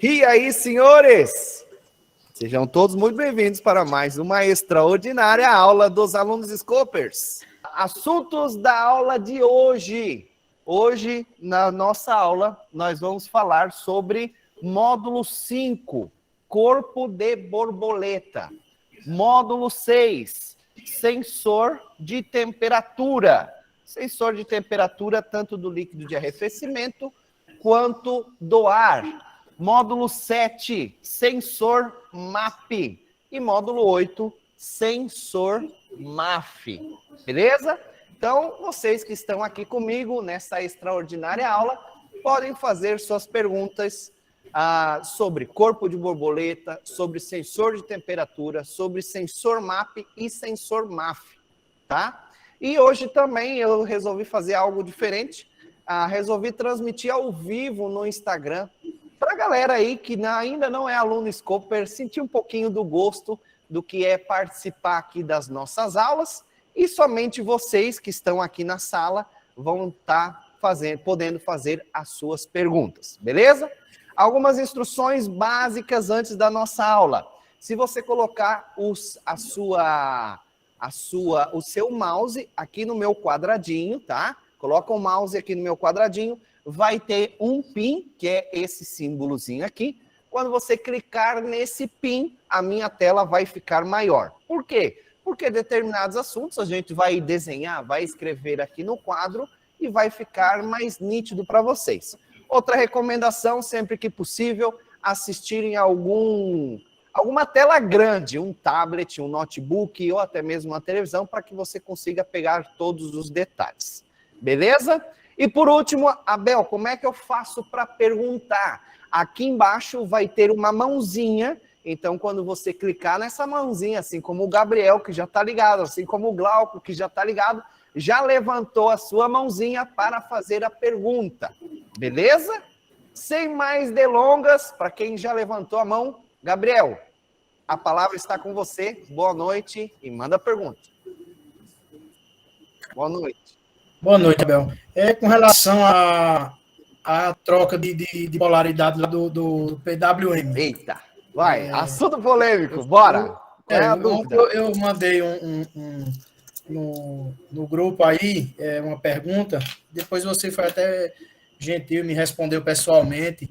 E aí, senhores? Sejam todos muito bem-vindos para mais uma extraordinária aula dos alunos Scopers. Assuntos da aula de hoje. Hoje, na nossa aula, nós vamos falar sobre módulo 5, corpo de borboleta. Módulo 6, sensor de temperatura. Sensor de temperatura tanto do líquido de arrefecimento quanto do ar. Módulo 7, sensor MAP. E módulo 8, sensor MAF. Beleza? Então, vocês que estão aqui comigo nessa extraordinária aula, podem fazer suas perguntas sobre corpo de borboleta, sobre sensor de temperatura, sobre sensor MAP e sensor MAF, tá? E hoje também eu resolvi fazer algo diferente, resolvi transmitir ao vivo no Instagram, para a galera aí que ainda não é aluno Scoper, sentir um pouquinho do gosto do que é participar aqui das nossas aulas, e somente vocês que estão aqui na sala vão estar podendo fazer as suas perguntas, beleza? Algumas instruções básicas antes da nossa aula. Se você colocar o seu mouse aqui no meu quadradinho, tá? Coloca o mouse aqui no meu quadradinho, vai ter um PIN, que é esse símbolozinho aqui. Quando você clicar nesse PIN, a minha tela vai ficar maior. Por quê? Porque determinados assuntos a gente vai desenhar, vai escrever aqui no quadro e vai ficar mais nítido para vocês. Outra recomendação, sempre que possível, assistirem alguma tela grande, um tablet, um notebook ou até mesmo uma televisão, para que você consiga pegar todos os detalhes. Beleza? E por último, Abel, como é que eu faço para perguntar? Aqui embaixo vai ter uma mãozinha, então quando você clicar nessa mãozinha, assim como o Gabriel, que já está ligado, assim como o Glauco, que já está ligado, já levantou a sua mãozinha para fazer a pergunta. Beleza? Sem mais delongas, para quem já levantou a mão, Gabriel, a palavra está com você. Boa noite e manda a pergunta. Boa noite. Boa noite, Abel. Com relação à troca de polaridade lá do PWM. Eita, vai, assunto polêmico, bora. Qual é a dúvida? Eu mandei no grupo aí uma pergunta, depois você foi até gentil, me respondeu pessoalmente,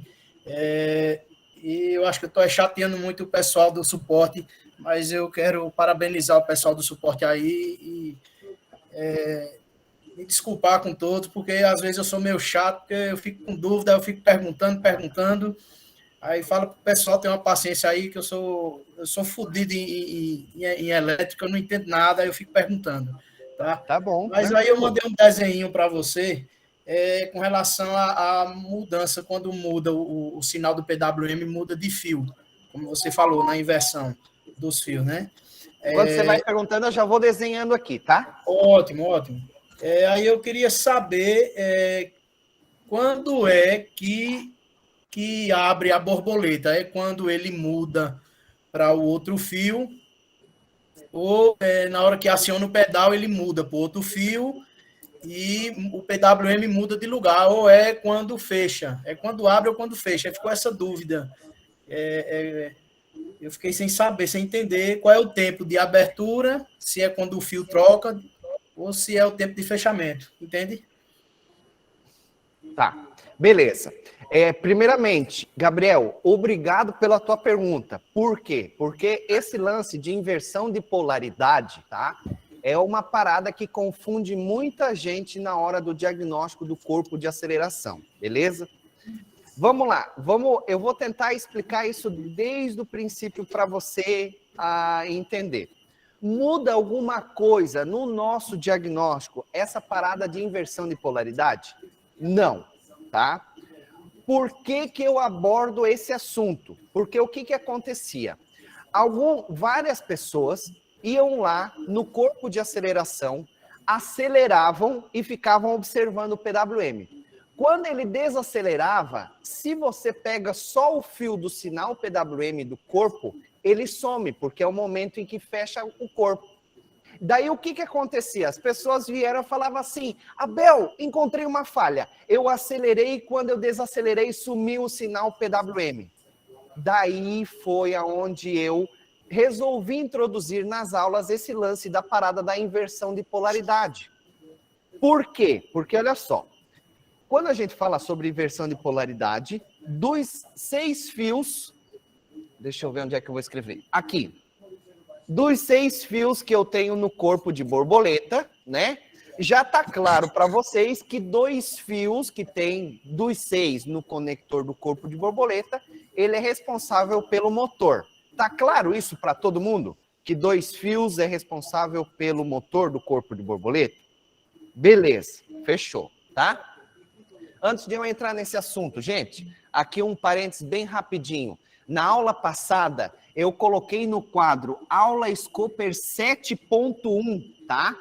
e eu acho que eu estou chateando muito o pessoal do suporte, mas eu quero parabenizar o pessoal do suporte aí e me desculpar com todos, porque às vezes eu sou meio chato, porque eu fico com dúvida, eu fico perguntando, aí fala pro pessoal ter uma paciência aí, que eu sou fodido em elétrica, eu não entendo nada, aí eu fico perguntando, tá? Tá bom. Mas aí eu mandei um desenho para você, com relação à mudança, quando muda o sinal do PWM, muda de fio, como você falou, na inversão dos fios, né? Quando você vai perguntando, eu já vou desenhando aqui, tá? Ótimo. Aí eu queria saber quando é que abre a borboleta? É quando ele muda para o outro fio, ou na hora que aciona o pedal, ele muda para o outro fio e o PWM muda de lugar, ou é quando fecha? É quando abre ou quando fecha? Aí ficou essa dúvida. Eu fiquei sem saber, sem entender qual é o tempo de abertura, se é quando o fio troca, ou se é o tempo de fechamento, entende? Tá, beleza. Primeiramente, Gabriel, obrigado pela tua pergunta. Por quê? Porque esse lance de inversão de polaridade, tá? É uma parada que confunde muita gente na hora do diagnóstico do corpo de aceleração, beleza? Vamos lá, eu vou tentar explicar isso desde o princípio para você entender. Muda alguma coisa no nosso diagnóstico essa parada de inversão de polaridade? Não, tá? Por que eu abordo esse assunto? Porque o que acontecia? Várias pessoas iam lá no corpo de aceleração, aceleravam e ficavam observando o PWM. Quando ele desacelerava, se você pega só o fio do sinal PWM do corpo, ele some, porque é o momento em que fecha o corpo. Daí o que acontecia? As pessoas vieram e falavam assim: Abel, encontrei uma falha. Eu acelerei e quando eu desacelerei sumiu o sinal PWM. daí foi aonde eu resolvi introduzir nas aulas esse lance da parada da inversão de polaridade. Por quê? Porque olha só, quando a gente fala sobre inversão de polaridade, dos 6 fios, deixa eu ver onde é que eu vou escrever, aqui, dos 6 fios que eu tenho no corpo de borboleta, né, já está claro para vocês que 2 fios que tem dos 6 no conector do corpo de borboleta, ele é responsável pelo motor. Tá claro isso para todo mundo? Que 2 fios é responsável pelo motor do corpo de borboleta? Beleza, fechou, tá? Antes de eu entrar nesse assunto, gente, aqui um parênteses bem rapidinho. Na aula passada, eu coloquei no quadro Aula Scooper 7.1, tá?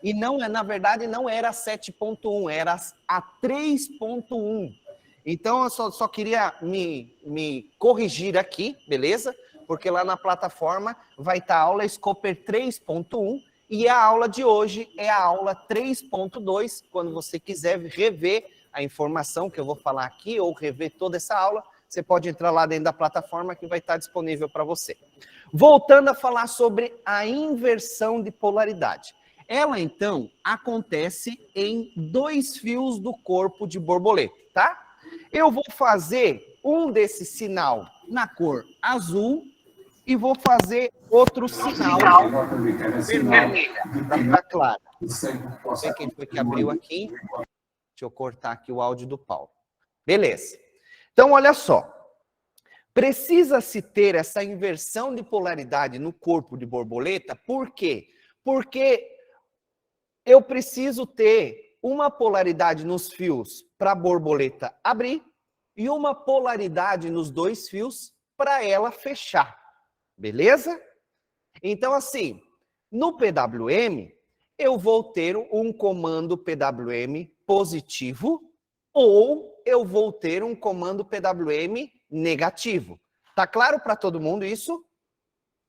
E não é, na verdade, não era 7.1, era a 3.1. Então, eu só queria me corrigir aqui, beleza? Porque lá na plataforma vai estar a aula Scooper 3.1 e a aula de hoje é a aula 3.2. Quando você quiser rever a informação que eu vou falar aqui ou rever toda essa aula, você pode entrar lá dentro da plataforma que vai estar disponível para você. Voltando a falar sobre a inversão de polaridade. Ela, então, acontece em 2 fios do corpo de borboleta, tá? Eu vou fazer um desse sinal na cor azul e vou fazer outro sinal vermelho, para ficar claro. Vamos ver quem foi que abriu aqui. Deixa eu cortar aqui o áudio do Paulo. Beleza. Então, olha só. Precisa-se ter essa inversão de polaridade no corpo de borboleta, por quê? Porque eu preciso ter uma polaridade nos fios para a borboleta abrir e uma polaridade nos 2 fios para ela fechar. Beleza? Então, assim, no PWM, eu vou ter um comando PWM positivo ou eu vou ter um comando PWM negativo. Tá claro para todo mundo isso?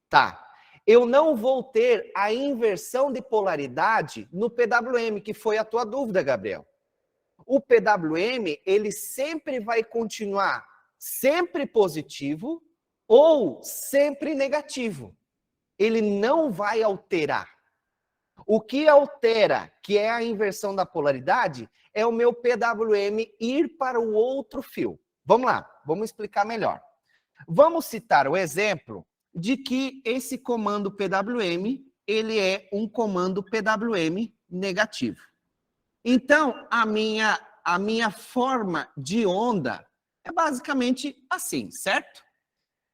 Tá. Eu não vou ter a inversão de polaridade no PWM, que foi a tua dúvida, Gabriel. O PWM, ele sempre vai continuar sempre positivo ou sempre negativo. Ele não vai alterar. O que altera, que é a inversão da polaridade, é o meu PWM ir para o outro fio. Vamos lá, vamos explicar melhor. Vamos citar o exemplo de que esse comando PWM, ele é um comando PWM negativo. Então, a minha forma de onda é basicamente assim, certo?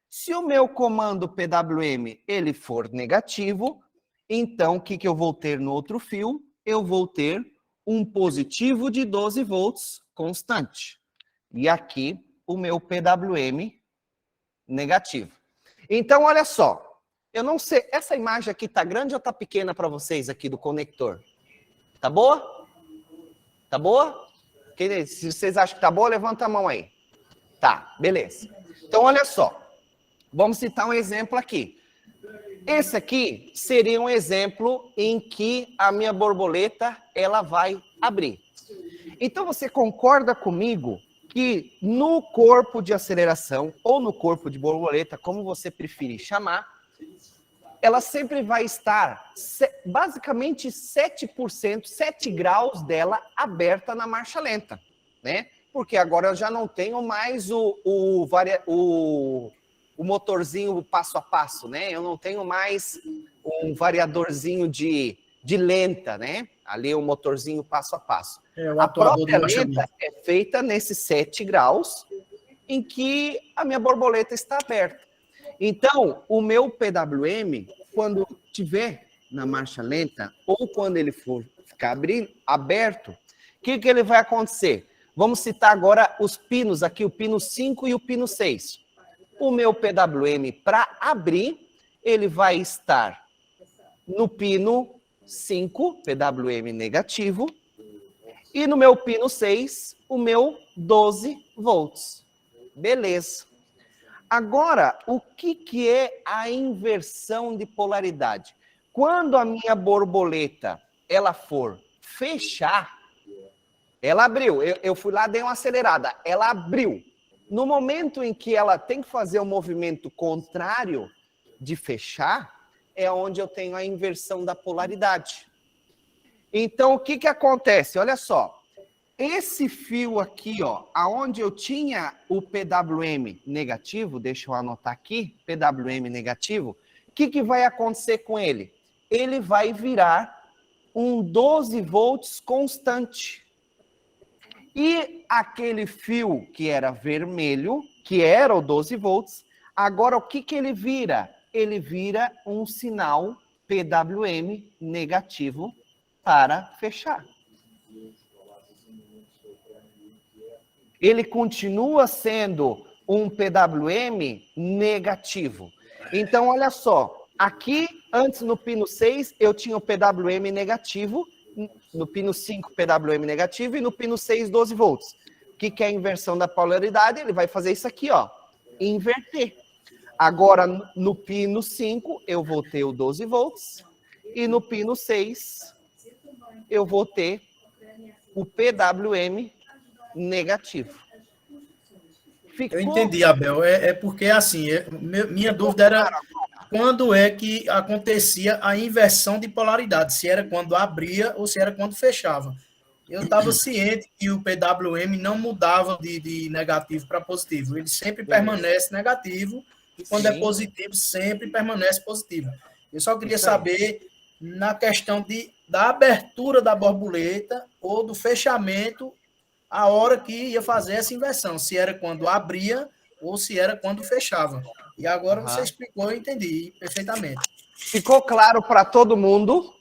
Se o meu comando PWM ele for negativo, então o que eu vou ter no outro fio? Eu vou ter um positivo de 12 volts constante. E aqui o meu PWM negativo. Então, olha só, eu não sei, essa imagem aqui tá grande ou tá pequena para vocês aqui do conector? Tá boa? Tá boa? Se vocês acham que tá boa, levanta a mão aí. Tá, beleza. Então, olha só, vamos citar um exemplo aqui. Esse aqui seria um exemplo em que a minha borboleta, ela vai abrir. Então, você concorda comigo que no corpo de aceleração, ou no corpo de borboleta, como você preferir chamar, ela sempre vai estar, basicamente, 7%, 7 graus dela aberta na marcha lenta, né? Porque agora eu já não tenho mais o motorzinho passo a passo, né? Eu não tenho mais um variadorzinho de lenta, né? Ali o motorzinho passo a passo. A própria lenta é feita nesses 7 graus em que a minha borboleta está aberta. Então, o meu PWM, quando estiver na marcha lenta, ou quando ele for ficar aberto, o que ele vai acontecer? Vamos citar agora os pinos aqui, o pino 5 e o pino 6. O meu PWM, para abrir, ele vai estar no pino 5, PWM negativo, e no meu pino 6, o meu 12 volts. Beleza. Agora, o que é a inversão de polaridade? Quando a minha borboleta ela for fechar, ela abriu. Eu fui lá, dei uma acelerada. Ela abriu. No momento em que ela tem que fazer o movimento contrário de fechar, é onde eu tenho a inversão da polaridade. Então, o que que acontece? Olha só, esse fio aqui, ó, aonde eu tinha o PWM negativo, deixa eu anotar aqui, PWM negativo, o que que vai acontecer com ele? Ele vai virar um 12 volts constante. E aquele fio que era vermelho, que era o 12 volts, agora o que que ele vira? Ele vira um sinal PWM negativo para fechar. Ele continua sendo um PWM negativo. Então, olha só, aqui, antes no pino 6, eu tinha o PWM negativo, no pino 5, PWM negativo, e no pino 6, 12 volts. O que que é a inversão da polaridade? Ele vai fazer isso aqui, ó, inverter. Agora, no pino 5, eu vou ter o 12 volts, e no pino 6, eu vou ter o PWM negativo. Eu entendi, Abel. É porque, assim, minha dúvida era quando é que acontecia a inversão de polaridade, se era quando abria ou se era quando fechava. Eu estava ciente que o PWM não mudava de negativo para positivo, ele sempre permanece negativo, e quando é positivo, sempre permanece positivo. Eu só queria saber, na questão da abertura da borboleta ou do fechamento, a hora que ia fazer essa inversão, se era quando abria ou se era quando fechava. E agora você explicou, eu entendi perfeitamente. Ficou claro para todo mundo?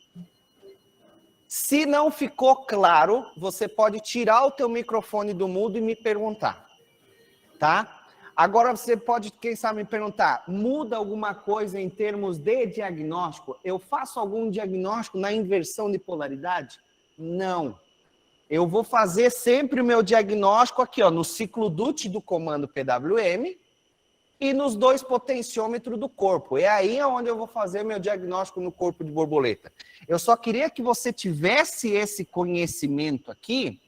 Se não ficou claro, você pode tirar o teu microfone do mudo e me perguntar, tá? Agora você pode, quem sabe, me perguntar, muda alguma coisa em termos de diagnóstico? Eu faço algum diagnóstico na inversão de polaridade? Não. Eu vou fazer sempre o meu diagnóstico aqui, ó, no ciclo DUT do comando PWM e nos 2 potenciômetros do corpo. É aí onde eu vou fazer meu diagnóstico no corpo de borboleta. Eu só queria que você tivesse esse conhecimento aqui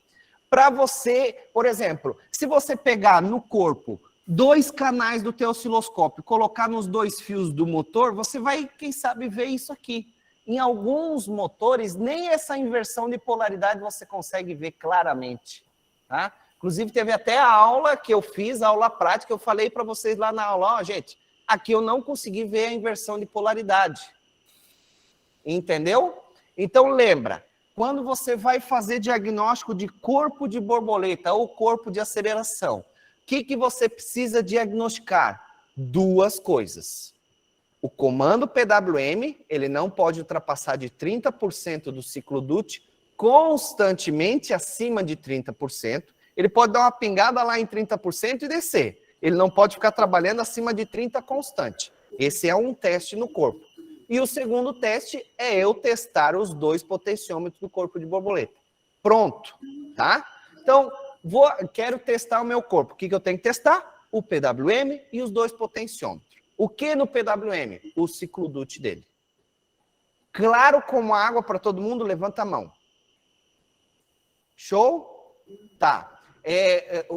para você, por exemplo, se você pegar no corpo 2 canais do teu osciloscópio, colocar nos 2 fios do motor, você vai, quem sabe, ver isso aqui. Em alguns motores, nem essa inversão de polaridade você consegue ver claramente, tá? Inclusive, teve até a aula que eu fiz, a aula prática, eu falei para vocês lá na aula, ó, gente, aqui eu não consegui ver a inversão de polaridade. Entendeu? Então, lembra, quando você vai fazer diagnóstico de corpo de borboleta ou corpo de aceleração, o que você precisa diagnosticar? 2 coisas. O comando PWM, ele não pode ultrapassar de 30% do ciclo DUT, constantemente acima de 30%. Ele pode dar uma pingada lá em 30% e descer. Ele não pode ficar trabalhando acima de 30% constante. Esse é um teste no corpo. E o segundo teste é eu testar os 2 potenciômetros do corpo de borboleta. Pronto, tá? Então, quero testar o meu corpo. O que eu tenho que testar? O PWM e os 2 potenciômetros. O que no PWM? O ciclo DUT dele. Claro como água para todo mundo, levanta a mão. Show? Tá.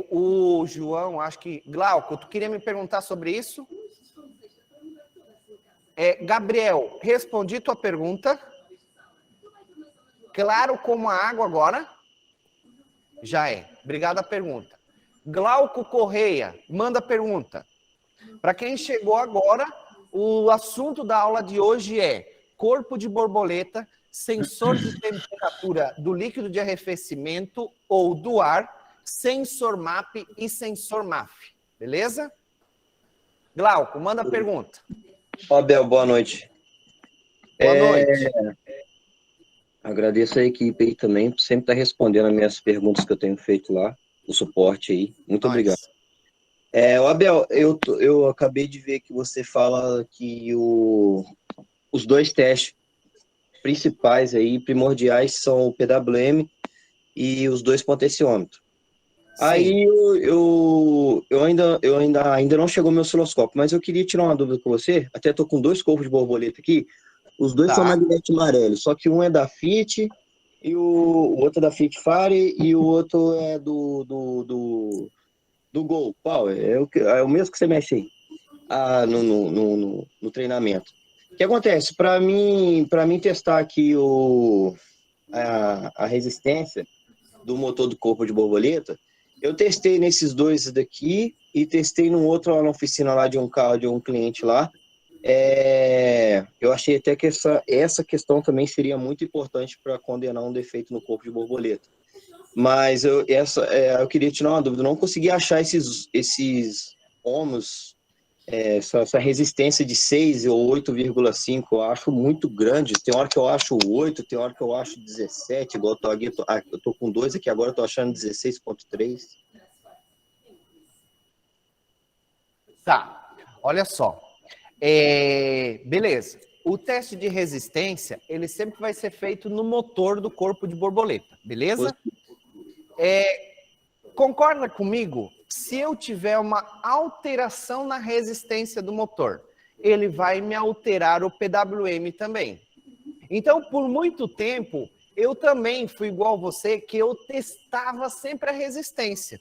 O João, acho que... Glauco, tu queria me perguntar sobre isso? Gabriel, respondi tua pergunta. Claro como a água agora? Já é. Obrigado a pergunta. Glauco Correia, manda pergunta. Para quem chegou agora, o assunto da aula de hoje é corpo de borboleta, sensor de temperatura do líquido de arrefecimento ou do ar, sensor MAP e sensor MAF. Beleza? Glauco, manda pergunta. Abel, boa noite. Boa noite. Agradeço a equipe aí também, por sempre estar respondendo as minhas perguntas que eu tenho feito lá, o suporte aí. Muito obrigado. Abel, eu acabei de ver que você fala que os 2 testes principais aí, primordiais, são o PWM e os 2 potenciômetros. Sim. Aí eu ainda não chegou meu osciloscópio, mas eu queria tirar uma dúvida com você. Até estou com 2 corpos de borboleta aqui. Os 2 são magnético amarelo, só que um é da FIT e o outro é da FIT Fire e o outro é do do Gol, Power, é o mesmo que você mexe aí, no treinamento. O que acontece? Para mim testar aqui a resistência do motor do corpo de borboleta, eu testei nesses dois daqui e testei num outro lá na oficina lá de um carro de um cliente lá. Eu achei até que essa questão também seria muito importante para condenar um defeito no corpo de borboleta. Mas eu queria tirar uma dúvida. Eu não consegui achar esses ohms, essa resistência de 6 ou 8,5. Eu acho muito grande. Tem hora que eu acho 8, tem hora que eu acho 17. Igual eu tô com 2 aqui agora, eu tô achando 16,3. Tá, olha só. Beleza. O teste de resistência, ele sempre vai ser feito no motor do corpo de borboleta, beleza? Concorda comigo? Se eu tiver uma alteração na resistência do motor, ele vai me alterar o PWM também. Então, por muito tempo, eu também fui igual você, que eu testava sempre a resistência.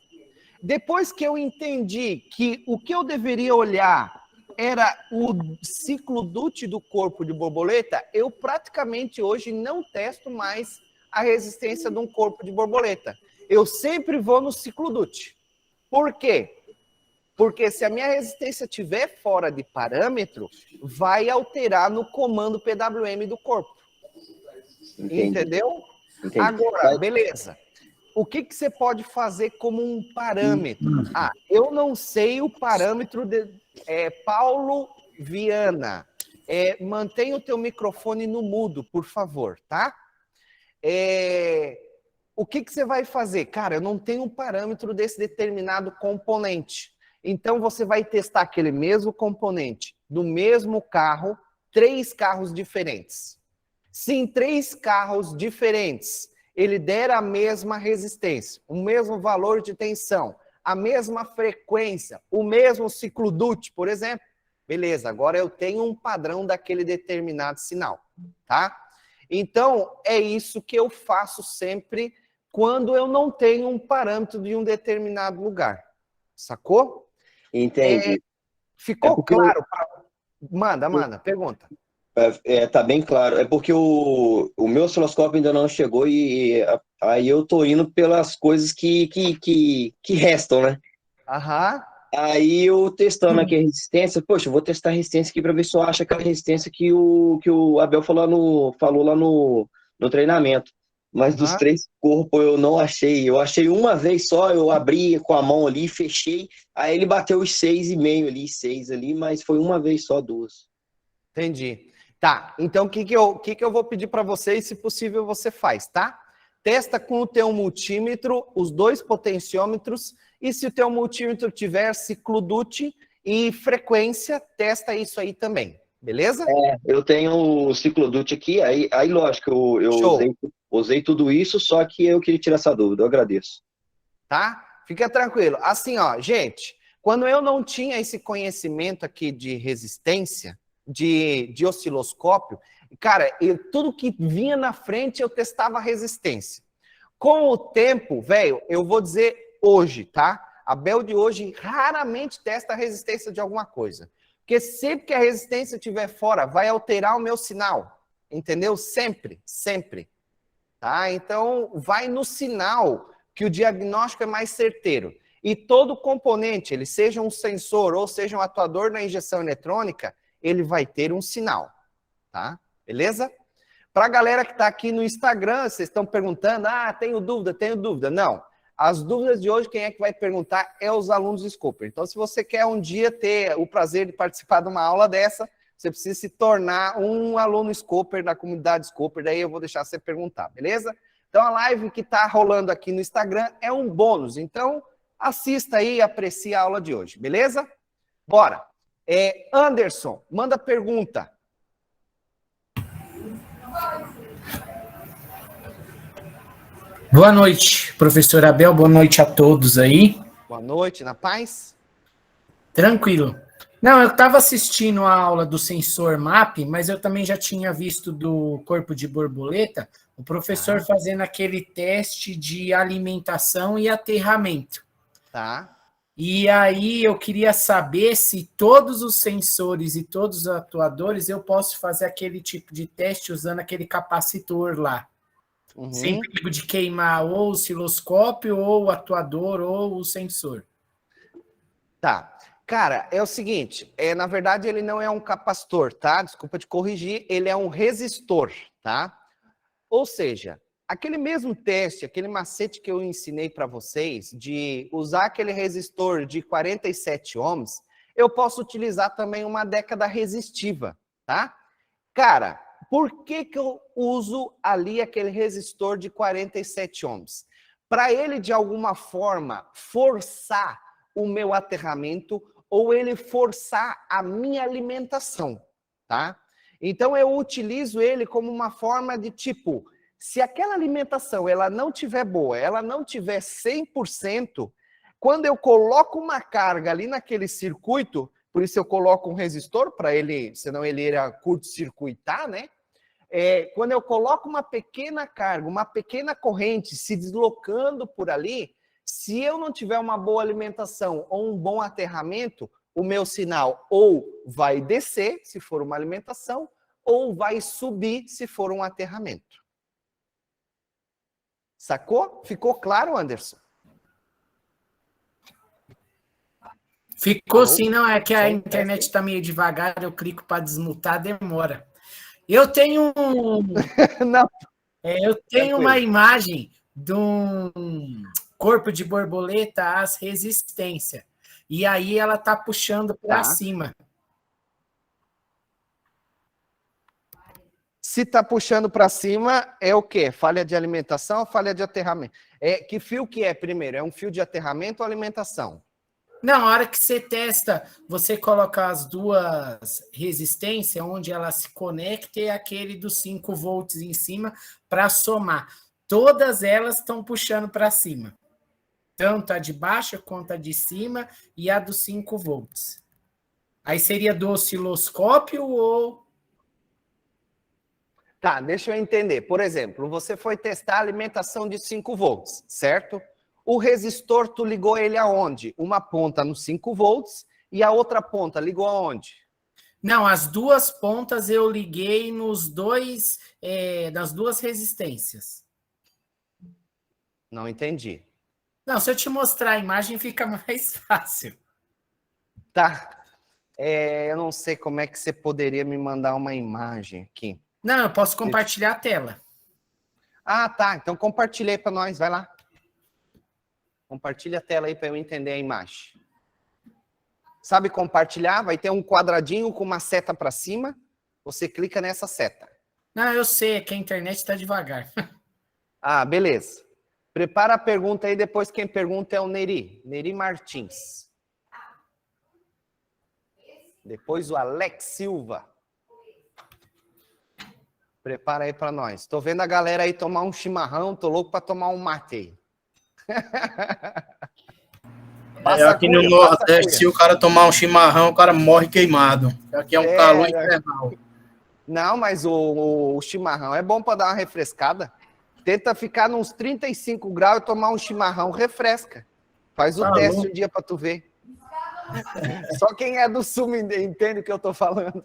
Depois que eu entendi que o que eu deveria olhar era o ciclo DUT do corpo de borboleta, eu praticamente hoje não testo mais a resistência de um corpo de borboleta. Eu sempre vou no ciclo DUT. Por quê? Porque se a minha resistência estiver fora de parâmetro, vai alterar no comando PWM do corpo. Entendi. Entendeu? Entendi. Agora, beleza. O que você pode fazer como um parâmetro? Eu não sei o parâmetro de Paulo Viana. Mantenha o teu microfone no mudo, por favor, tá? O que você vai fazer? Cara, eu não tenho um parâmetro desse determinado componente. Então, você vai testar aquele mesmo componente do mesmo carro, 3 carros diferentes. Se em 3 carros diferentes ele der a mesma resistência, o mesmo valor de tensão, a mesma frequência, o mesmo ciclo DUT, por exemplo, beleza, agora eu tenho um padrão daquele determinado sinal, tá? Então, é isso que eu faço sempre quando eu não tenho um parâmetro de um determinado lugar. Sacou? Entendi. Ficou claro? Manda, pergunta. Tá bem claro. É porque o meu osciloscópio ainda não chegou e aí eu tô indo pelas coisas que restam, né? Aham. Aí eu testando aqui a resistência, poxa, eu vou testar a resistência aqui para ver se eu acho aquela resistência que o Abel falou lá no treinamento. Mas dos 3 corpos eu não achei. Eu achei uma vez só, eu abri com a mão ali, fechei, aí ele bateu os 6,5 ali, 6 ali, mas foi uma vez só, 2. Entendi. Tá, então o que eu vou pedir para você e, se possível, você faz, tá? Testa com o teu multímetro, os 2 potenciômetros, e se o teu multímetro tiver ciclo DUT e frequência, testa isso aí também, beleza? Eu tenho o ciclo DUT aqui, aí lógico, eu usei tudo isso, só que eu queria tirar essa dúvida, eu agradeço. Tá? Fica tranquilo. Assim, ó, gente, quando eu não tinha esse conhecimento aqui de resistência, de osciloscópio, cara, tudo que vinha na frente eu testava a resistência. Com o tempo, velho, eu vou dizer hoje, tá? A Bel de hoje raramente testa a resistência de alguma coisa. Porque sempre que a resistência estiver fora, vai alterar o meu sinal. Entendeu? Sempre, sempre. Tá? Então, vai no sinal que o diagnóstico é mais certeiro. E todo componente, ele seja um sensor ou seja um atuador na injeção eletrônica, ele vai ter um sinal, tá? Beleza? Para a galera que está aqui no Instagram, vocês estão perguntando, tenho dúvida. Não, as dúvidas de hoje, quem é que vai perguntar é os alunos do Scooper. Então, se você quer um dia ter o prazer de participar de uma aula dessa, você precisa se tornar um aluno Scooper da comunidade Scooper, daí eu vou deixar você perguntar, beleza? Então, a live que está rolando aqui no Instagram é um bônus, então assista aí e aprecie a aula de hoje, beleza? Bora! Anderson, manda pergunta. Boa noite, professor Abel. Boa noite a todos aí. Boa noite, na paz? Tranquilo. Não, eu estava assistindo a aula do sensor MAP, mas eu também já tinha visto do corpo de borboleta, o professor fazendo aquele teste de alimentação e aterramento. Tá. E aí eu queria saber se todos os sensores e todos os atuadores eu posso fazer aquele tipo de teste usando aquele capacitor lá. Sem perigo de queimar ou o osciloscópio, ou o atuador, ou o sensor. Tá. Cara, é o seguinte, na verdade ele não é um capacitor, tá? Desculpa te corrigir, ele é um resistor, tá? Ou seja, aquele mesmo teste, aquele macete que eu ensinei para vocês, de usar aquele resistor de 47 ohms, eu posso utilizar também uma década resistiva, tá? Cara, por que eu uso ali aquele resistor de 47 ohms? Para ele, de alguma forma, forçar o meu aterramento ou ele forçar a minha alimentação, tá? Então, eu utilizo ele como uma forma de tipo, se aquela alimentação ela não tiver boa, ela não tiver 100%, quando eu coloco uma carga ali naquele circuito, por isso eu coloco um resistor para ele, senão ele irá curto-circuitar, né? Quando eu coloco uma pequena carga, uma pequena corrente se deslocando por ali, se eu não tiver uma boa alimentação ou um bom aterramento, o meu sinal ou vai descer, se for uma alimentação, ou vai subir, se for um aterramento. Sacou? Ficou claro, Anderson? Ficou sim, não, é que a internet está meio devagar, eu clico para desmutar, demora. Eu tenho Não. Eu tenho uma imagem de um corpo de borboleta às resistência. E aí ela está puxando para cima. Se está puxando para cima, é o quê? Falha de alimentação ou falha de aterramento? Que fio que é primeiro? É um fio de aterramento ou alimentação? Não, a hora que você testa, você coloca as duas resistências, onde ela se conecta, e aquele dos 5 volts em cima, para somar. Todas elas estão puxando para cima. Tanto a de baixo quanto a de cima e a dos 5 volts. Aí seria do osciloscópio ou... Tá, deixa eu entender. Por exemplo, você foi testar a alimentação de 5 volts, certo? O resistor, tu ligou ele aonde? Uma ponta nos 5 volts e a outra ponta ligou aonde? Não, as duas pontas eu liguei nos dois, nas duas resistências. Não entendi. Não, se eu te mostrar a imagem fica mais fácil. Tá. Eu não sei como é que você poderia me mandar uma imagem aqui. Não, eu posso compartilhar a tela. Ah, tá. Então compartilha aí para nós, vai lá. Compartilha a tela aí para eu entender a imagem. Sabe compartilhar? Vai ter um quadradinho com uma seta para cima. Você clica nessa seta. Não, eu sei, é que a internet está devagar. Ah, beleza. Prepara a pergunta aí, depois quem pergunta é o Neri. Neri Martins. Depois o Alex Silva. Prepara aí para nós. Tô vendo a galera aí tomar um chimarrão, tô louco para tomar um mate aí. Aqui no Nordeste, se o cara tomar um chimarrão, o cara morre queimado. Aqui é um calor infernal. Não, mas o chimarrão é bom para dar uma refrescada. Tenta ficar nos 35 graus e tomar um chimarrão, refresca. Faz o teste um dia para tu ver. Só quem é do Sul entende o que eu tô falando.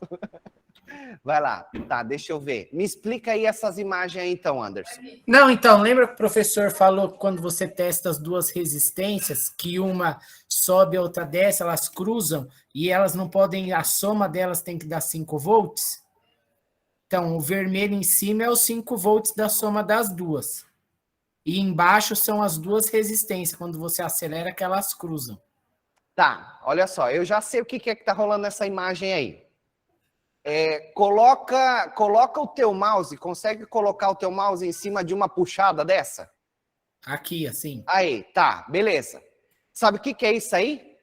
Vai lá. Tá, deixa eu ver. Me explica aí essas imagens aí então, Anderson. Não, então, lembra que o professor falou que quando você testa as duas resistências, que uma sobe, a outra desce, elas cruzam, e elas não podem, a soma delas tem que dar 5 volts? Então, o vermelho em cima é os 5 volts da soma das duas. E embaixo são as duas resistências, quando você acelera que elas cruzam. Tá, olha só, eu já sei o que é que tá rolando nessa imagem aí. Coloca o teu mouse, consegue colocar o teu mouse em cima de uma puxada dessa? Aqui, assim. Aí, tá, beleza. Sabe o que é isso aí?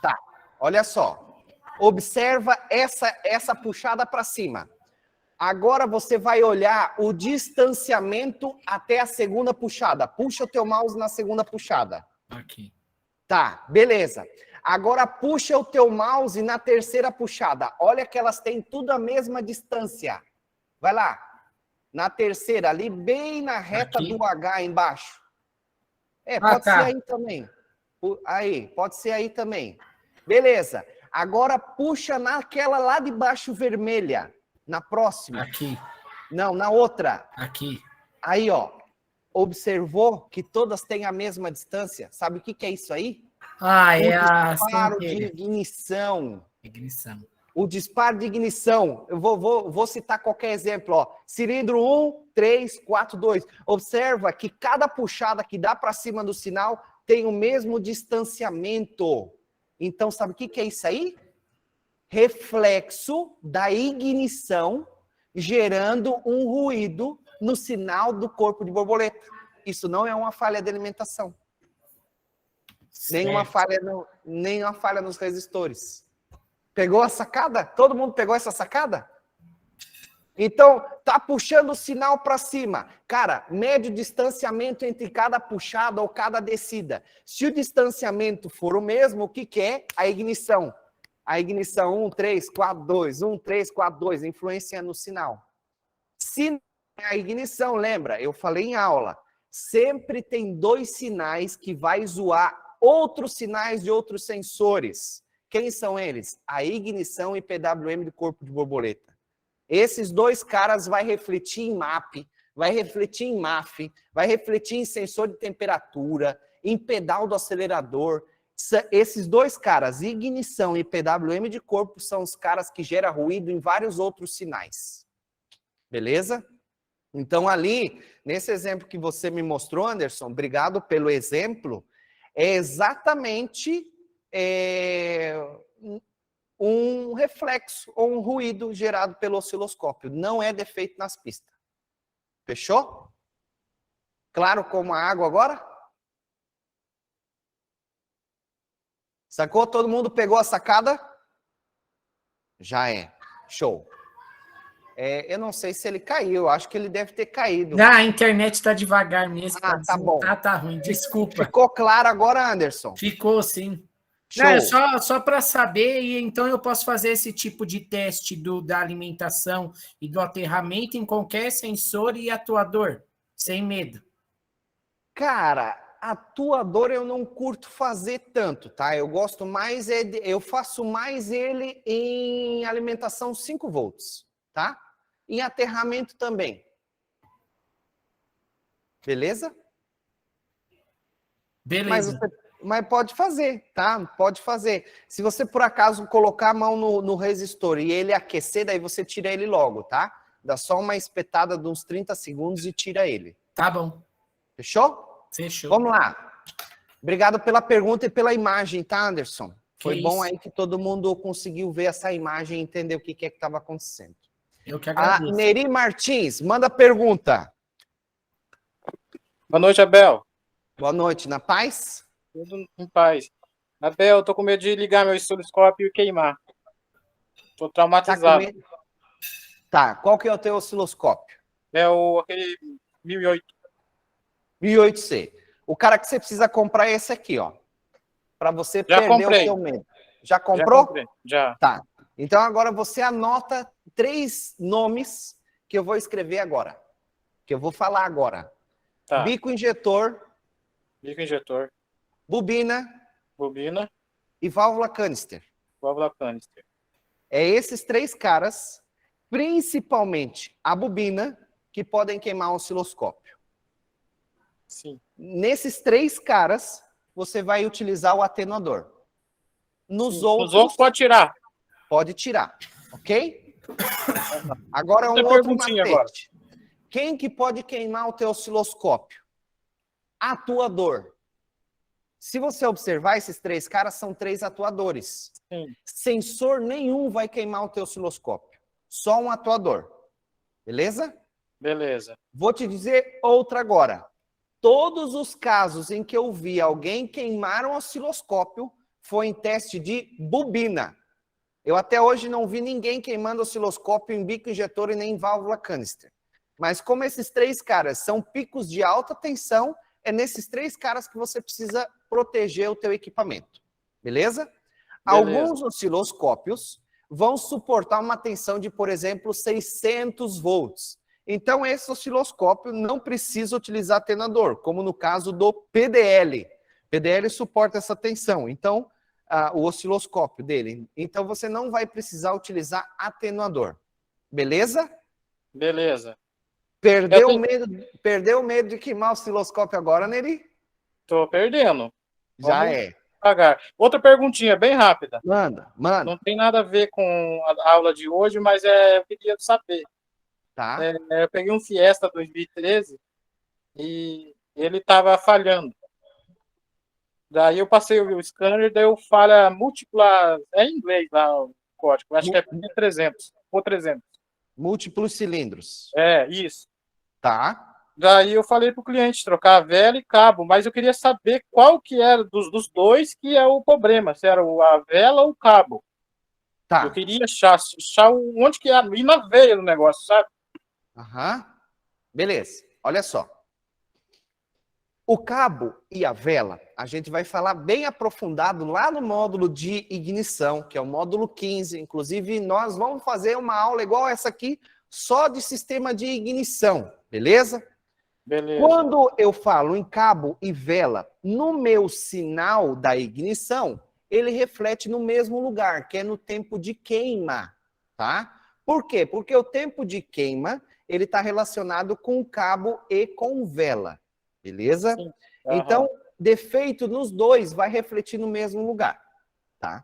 Tá, olha só. Observa essa puxada para cima. Agora você vai olhar o distanciamento até a segunda puxada. Puxa o teu mouse na segunda puxada. Aqui. Tá, beleza. Agora puxa o teu mouse na terceira puxada. Olha que elas têm tudo a mesma distância. Vai lá. Na terceira, ali bem na reta do H embaixo. Pode ser aí também. Aí, pode ser aí também. Beleza. Agora puxa naquela lá de baixo vermelha. Na próxima. Aqui. Não, na outra. Aqui. Aí, ó. Observou que todas têm a mesma distância? Sabe o que é isso aí? É a disparo de centelha. ignição. Ignição. O disparo de ignição. Eu vou citar qualquer exemplo. Ó. Cilindro 1, 3, 4, 2. Observa que cada puxada que dá para cima do sinal tem o mesmo distanciamento. Então, sabe o que é isso aí? Reflexo da ignição gerando um ruído no sinal do corpo de borboleta. Isso não é uma falha de alimentação. Nenhuma falha nos resistores. Pegou a sacada? Todo mundo pegou essa sacada? Então, tá puxando o sinal para cima. Cara, mede o distanciamento entre cada puxada ou cada descida. Se o distanciamento for o mesmo, o que é? A ignição. A ignição 1, 3, 4, 2, 1, 3, 4, 2, influencia no sinal. Se a ignição, lembra, eu falei em aula, sempre tem dois sinais que vai zoar outros sinais de outros sensores. Quem são eles? A ignição e PWM do corpo de borboleta. Esses dois caras vai refletir em MAP, vai refletir em MAF, vai refletir em sensor de temperatura, em pedal do acelerador. Esses dois caras, ignição e PWM de corpo, são os caras que geram ruído em vários outros sinais. Beleza? Então ali, nesse exemplo que você me mostrou, Anderson, obrigado pelo exemplo, é exatamente um reflexo ou um ruído gerado pelo osciloscópio. Não é defeito nas pistas. Fechou? Claro como a água agora? Sacou? Todo mundo pegou a sacada? Já é. Show. Eu não sei se ele caiu, eu acho que ele deve ter caído. A internet está devagar mesmo. Tá bom. Tá ruim, desculpa. Ficou claro agora, Anderson? Ficou, sim. Show. Não, só para saber, e então eu posso fazer esse tipo de teste da alimentação e do aterramento em qualquer sensor e atuador, sem medo. Cara, atuador eu não curto fazer tanto, tá? Eu gosto mais, eu faço mais ele em alimentação 5 volts, tá? Em aterramento também. Beleza? Beleza. Mas pode fazer, tá? Pode fazer. Se você, por acaso, colocar a mão no resistor e ele aquecer, daí você tira ele logo, tá? Dá só uma espetada de uns 30 segundos e tira ele. Tá bom. Fechou? Fechou. Vamos lá. Obrigado pela pergunta e pela imagem, tá, Anderson? Foi bom aí que todo mundo conseguiu ver essa imagem e entender o que é que estava acontecendo. Eu que agradeço. A Neri Martins, manda pergunta. Boa noite, Abel. Boa noite, na paz? Tudo em paz. Abel, eu tô com medo de ligar meu osciloscópio e queimar. Tô traumatizado. Tá, qual que é o teu osciloscópio? É aquele 1008. 1008C. O cara que você precisa comprar é esse aqui, ó. Para você perder o seu medo. Já comprou? Já comprei, já. Tá. Então agora você anota 3 nomes que eu vou escrever agora. Que eu vou falar agora. Tá. Bico injetor. Bico injetor. Bobina. Bobina. E válvula canister. Válvula canister. É esses 3 caras, principalmente a bobina, que podem queimar o osciloscópio. Sim. Nesses 3 caras, você vai utilizar o atenuador. Nos outros pode tirar. Pode tirar, ok? Agora um outro macete. Agora. Quem que pode queimar o teu osciloscópio? Atuador. Se você observar, esses 3 caras são 3 atuadores. Sim. Sensor nenhum vai queimar o teu osciloscópio. Só um atuador. Beleza? Beleza. Vou te dizer outra agora. Todos os casos em que eu vi alguém queimar um osciloscópio foi em teste de bobina. Eu até hoje não vi ninguém queimando osciloscópio em bico injetor e nem em válvula canister. Mas como esses 3 caras são picos de alta tensão, é nesses 3 caras que você precisa proteger o teu equipamento. Beleza? Alguns osciloscópios vão suportar uma tensão de, por exemplo, 600 volts. Então, esse osciloscópio não precisa utilizar atenuador, como no caso do PDL. PDL suporta essa tensão, então, o osciloscópio dele. Então, você não vai precisar utilizar atenuador. Beleza? Beleza. Perdeu o medo de queimar o osciloscópio agora, Neri? Tô perdendo. Já Vamos é. devagar. Outra perguntinha, bem rápida. Manda. Não tem nada a ver com a aula de hoje, mas eu queria saber. Tá. Eu peguei um Fiesta 2013 e ele estava falhando. Daí eu passei o scanner, daí eu falha múltipla. É em inglês lá o código. Acho que é P300 ou 300. Múltiplos cilindros. É, isso. Tá. Daí eu falei para o cliente trocar a vela e cabo, mas eu queria saber qual que era dos dois que é o problema, se era a vela ou o cabo. Tá. Eu queria achar onde que era, ir na veia do negócio, sabe? Aham. Beleza. Olha só. O cabo e a vela, a gente vai falar bem aprofundado lá no módulo de ignição, que é o módulo 15. Inclusive, nós vamos fazer uma aula igual essa aqui, só de sistema de ignição, beleza? Beleza. Quando eu falo em cabo e vela, no meu sinal da ignição, ele reflete no mesmo lugar, que é no tempo de queima, tá? Por quê? Porque o tempo de queima, ele está relacionado com cabo e com vela. Beleza? Sim. Então, defeito nos dois vai refletir no mesmo lugar, tá?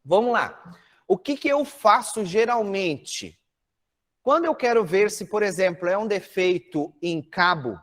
Vamos lá. O que eu faço geralmente? Quando eu quero ver se, por exemplo, é um defeito em cabo,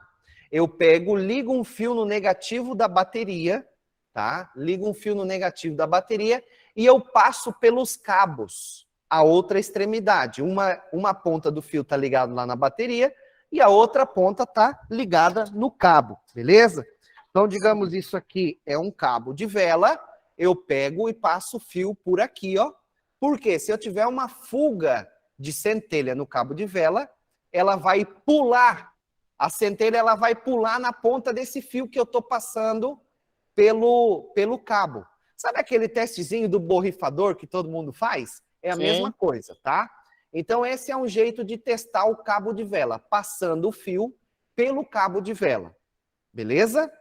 eu ligo um fio no negativo da bateria, tá? Ligo um fio no negativo da bateria e eu passo pelos cabos, a outra extremidade. Uma ponta do fio está ligada lá na bateria e a outra ponta está ligada no cabo, beleza? Então, digamos, isso aqui é um cabo de vela, eu pego e passo o fio por aqui, ó. Porque se eu tiver uma fuga de centelha no cabo de vela, ela vai pular, a centelha ela vai pular na ponta desse fio que eu estou passando pelo cabo. Sabe aquele testezinho do borrifador que todo mundo faz? É a mesma coisa, tá? Então, esse é um jeito de testar o cabo de vela, passando o fio pelo cabo de vela. Beleza?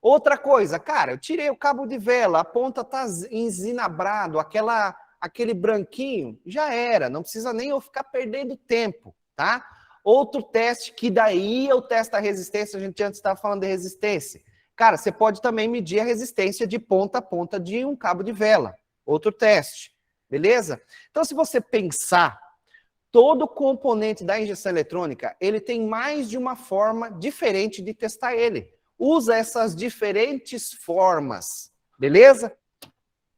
Outra coisa, cara, eu tirei o cabo de vela, a ponta tá enzinabrado, aquele branquinho, já era, não precisa nem eu ficar perdendo tempo, tá? Outro teste, que daí eu testo a resistência, a gente antes estava falando de resistência. Cara, você pode também medir a resistência de ponta a ponta de um cabo de vela. Outro teste. Beleza? Então, se você pensar, todo componente da injeção eletrônica, ele tem mais de uma forma diferente de testar ele. Usa essas diferentes formas, beleza?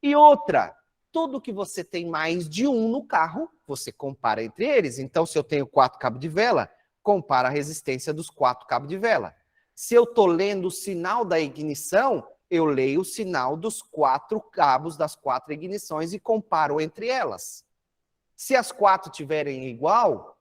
E outra, tudo que você tem mais de um no carro, você compara entre eles. Então, se eu tenho 4 cabos de vela, compara a resistência dos 4 cabos de vela. Se eu estou lendo o sinal da ignição, eu leio o sinal dos 4 cabos das 4 ignições e comparo entre elas. Se as 4 tiverem igual,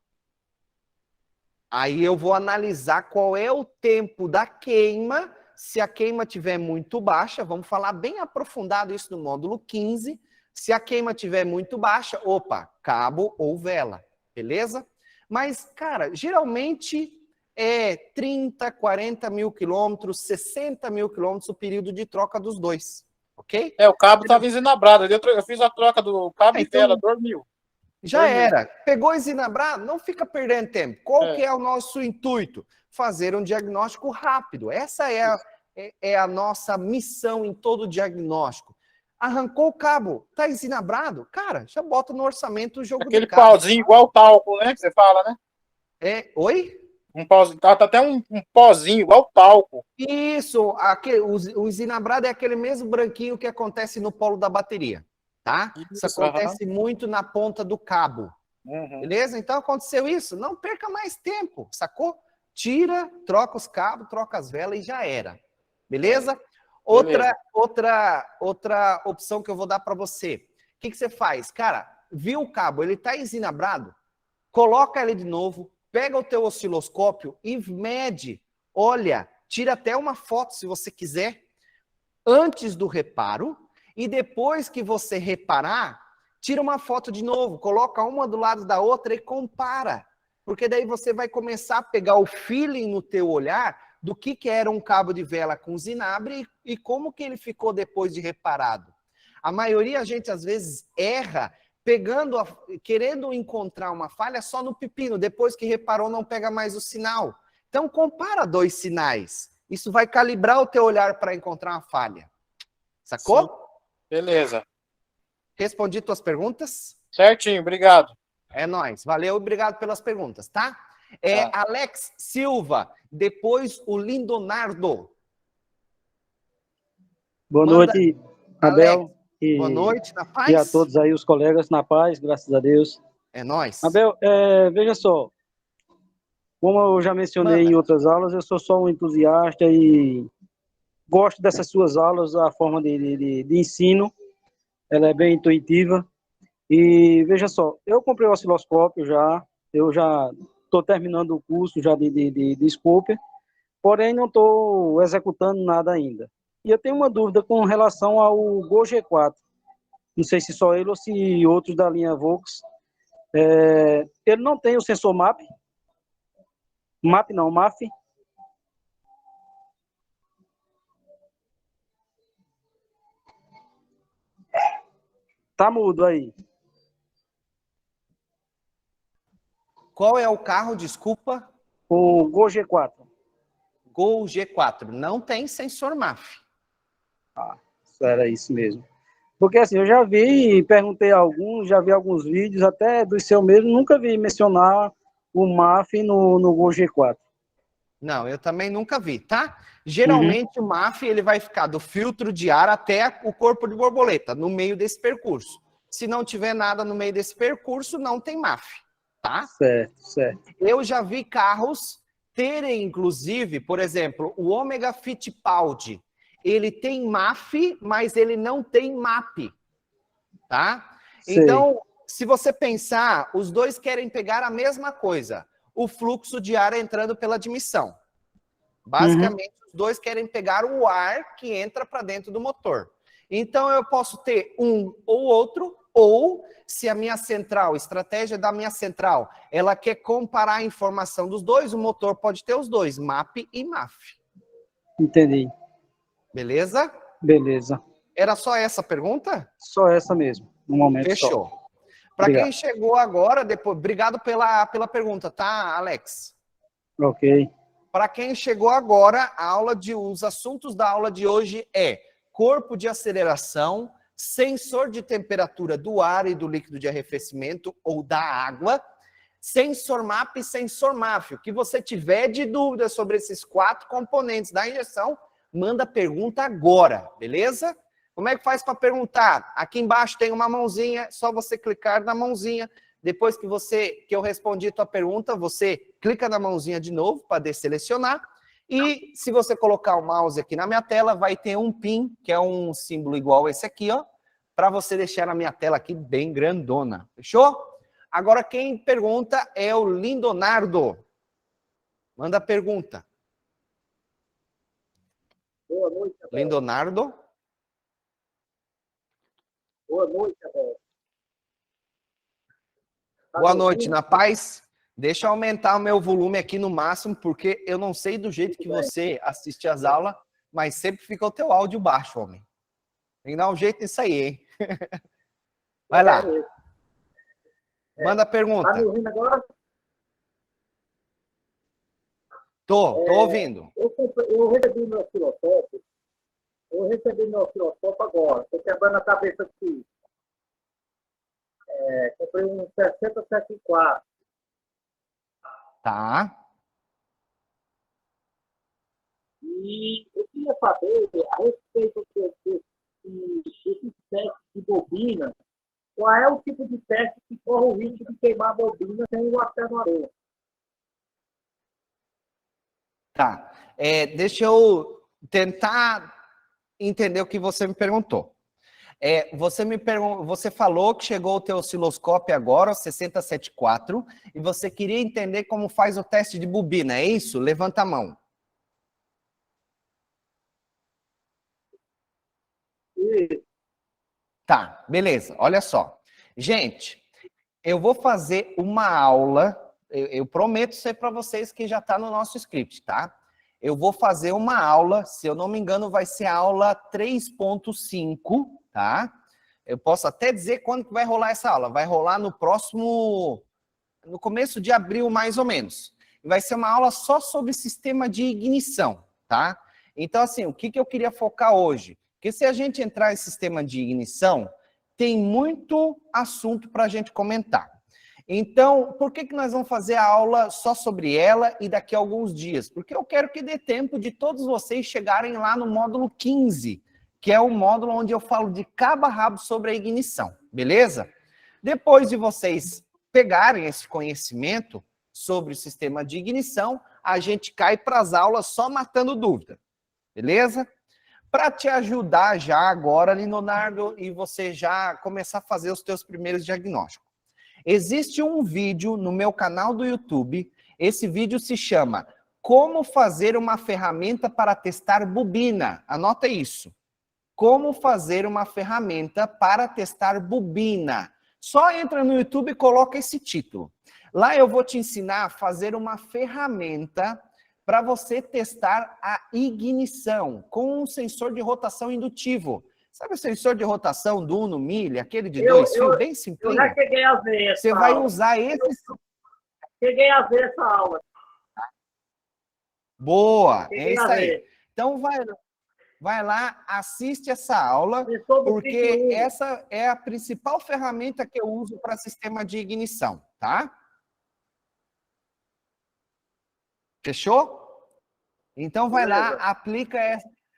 aí eu vou analisar qual é o tempo da queima. Se a queima tiver muito baixa, vamos falar bem aprofundado isso no módulo 15. Se a queima tiver muito baixa, opa, cabo ou vela, beleza? Mas, cara, geralmente é 30, 40 mil quilômetros, 60 mil quilômetros o período de troca dos dois, ok? O cabo estava enzinabrado, eu fiz a troca do cabo e vela, dormiu. Já era. Pegou enzinabrado, não fica perdendo tempo. Qual que é o nosso intuito? Fazer um diagnóstico rápido. Essa é a nossa missão em todo diagnóstico. Arrancou o cabo, tá enzinabrado? Cara, já bota no orçamento o jogo aquele de cabo. pauzinho igual talco, né? Que você fala, né? Oi? Um pauzinho, tá até um pozinho igual talco. Isso, o enzinabrado é aquele mesmo branquinho que acontece no polo da bateria, tá? Isso acontece muito na ponta do cabo, beleza? Então aconteceu isso, não perca mais tempo, sacou? Tira, troca os cabos, troca as velas e já era, beleza? Outra opção que eu vou dar para você. O que você faz? Cara, viu o cabo, ele tá enzinabrado? Coloca ele de novo, pega o teu osciloscópio e mede. Olha, tira até uma foto, se você quiser, antes do reparo. E depois que você reparar, tira uma foto de novo, coloca uma do lado da outra e compara. Porque daí você vai começar a pegar o feeling no teu olhar do que era um cabo de vela com zinabre e como que ele ficou depois de reparado. A maioria, a gente às vezes erra querendo encontrar uma falha só no pepino, depois que reparou não pega mais o sinal. Então compara 2 sinais, isso vai calibrar o teu olhar para encontrar uma falha. Sacou? Sim. Beleza. Respondi tuas perguntas? Certinho, obrigado. É nóis. Valeu, obrigado pelas perguntas, tá? Alex Silva, depois o Lindonardo. Boa Manda, noite, Abel. Alex, boa noite, na paz? E a todos aí, os colegas, na paz, graças a Deus. É nóis. Abel, veja só, como eu já mencionei em outras aulas, eu sou só um entusiasta e gosto dessas suas aulas, a forma de ensino, ela é bem intuitiva. E veja só, eu comprei o osciloscópio eu já estou terminando o curso já de Scoper, porém não estou executando nada ainda. E eu tenho uma dúvida com relação ao Go G4. Não sei se só ele ou se outros da linha Vox. Ele não tem o sensor MAP? MAF? Tá mudo aí. Qual é o carro, desculpa? O Go G4. Gol G4. Não tem sensor MAF. Era isso mesmo. Porque assim, eu já vi, perguntei a alguns, já vi alguns vídeos, até do seu mesmo, nunca vi mencionar o MAF no Go G4. Não, eu também nunca vi, tá? Geralmente o MAF ele vai ficar do filtro de ar até o corpo de borboleta, no meio desse percurso. Se não tiver nada no meio desse percurso, não tem MAF, tá? Certo. Eu já vi carros terem, inclusive, por exemplo, o Omega Fittipaldi. Ele tem MAF, mas ele não tem MAP, tá? Sei. Então, se você pensar, os dois querem pegar a mesma coisa. O fluxo de ar entrando pela admissão. Basicamente, os dois querem pegar o ar que entra para dentro do motor. Então, eu posso ter um ou outro, ou se a minha central, estratégia da minha central, ela quer comparar a informação dos dois, o motor pode ter os dois, MAP e MAF. Entendi. Beleza? Beleza. Era só essa pergunta? Só essa mesmo, no momento. Fechou. Para quem chegou agora, depois, obrigado pela pergunta, tá, Alex? Ok. Para quem chegou agora, os assuntos da aula de hoje é corpo de aceleração, sensor de temperatura do ar e do líquido de arrefecimento ou da água, sensor MAP e sensor MAF. O que você tiver de dúvida sobre esses 4 componentes da injeção, manda pergunta agora, beleza? Como é que faz para perguntar? Aqui embaixo tem uma mãozinha, só você clicar na mãozinha. Depois que eu respondi a tua pergunta, você clica na mãozinha de novo para desselecionar. E se você colocar o mouse aqui na minha tela, vai ter um PIN, que é um símbolo igual esse aqui, ó, para você deixar na minha tela aqui bem grandona. Fechou? Agora quem pergunta é o Lindonardo. Manda a pergunta. Boa noite, Abel. Lindonardo. Boa noite, Abel. Boa noite, na paz. Deixa eu aumentar o meu volume aqui no máximo, porque eu não sei do jeito que você assiste as aulas, mas sempre fica o teu áudio baixo, homem. Tem que dar um jeito nisso aí, hein? Vai lá. Manda a pergunta. Tá me ouvindo agora? Tô ouvindo. Eu recebi meu osciloscópio. Agora. Tô quebrando a cabeça aqui. Comprei um 6074. Tá. E eu queria saber a respeito desse teste de bobina. Qual é o tipo de teste que corre o risco de queimar a bobina sem o atenuador? Tá. Deixa eu tentar entender o que você me perguntou. Você falou que chegou o teu osciloscópio agora, o 6074, e você queria entender como faz o teste de bobina, é isso? Levanta a mão. Tá, beleza. Olha só. Gente, eu vou fazer uma aula, eu prometo ser para vocês que já está no nosso script, tá? eu vou fazer uma aula, se eu não me engano, vai ser a aula 3.5, tá? Eu posso até dizer quando que vai rolar essa aula. Vai rolar no começo de abril, mais ou menos. Vai ser uma aula só sobre sistema de ignição, tá? Então, assim, o que eu queria focar hoje? Porque se a gente entrar em sistema de ignição, tem muito assunto para a gente comentar. Então, por que nós vamos fazer a aula só sobre ela e daqui a alguns dias? Porque eu quero que dê tempo de todos vocês chegarem lá no módulo 15, que é o módulo onde eu falo de cabo a rabo sobre a ignição, beleza? Depois de vocês pegarem esse conhecimento sobre o sistema de ignição, a gente cai para as aulas só matando dúvida, beleza? Para te ajudar já agora, Leonardo, e você já começar a fazer os teus primeiros diagnósticos. Existe um vídeo no meu canal do YouTube, esse vídeo se chama Como fazer uma ferramenta para testar bobina. Anota isso. Como fazer uma ferramenta para testar bobina. Só entra no YouTube e coloca esse título. Lá eu vou te ensinar a fazer uma ferramenta para você testar a ignição com um sensor de rotação indutivo. Sabe o sensor de rotação do Uno Mille, aquele de 2 fios, bem simples? Eu já cheguei a ver essa Você vai aula. usar esse... Cheguei a ver essa aula. Boa, é Cheguei isso a aí. ver. Então vai lá, assiste essa aula, Sensor do porque pique-1. essa é a principal ferramenta que eu uso para sistema de ignição, tá? Fechou? Então vai lá, aplica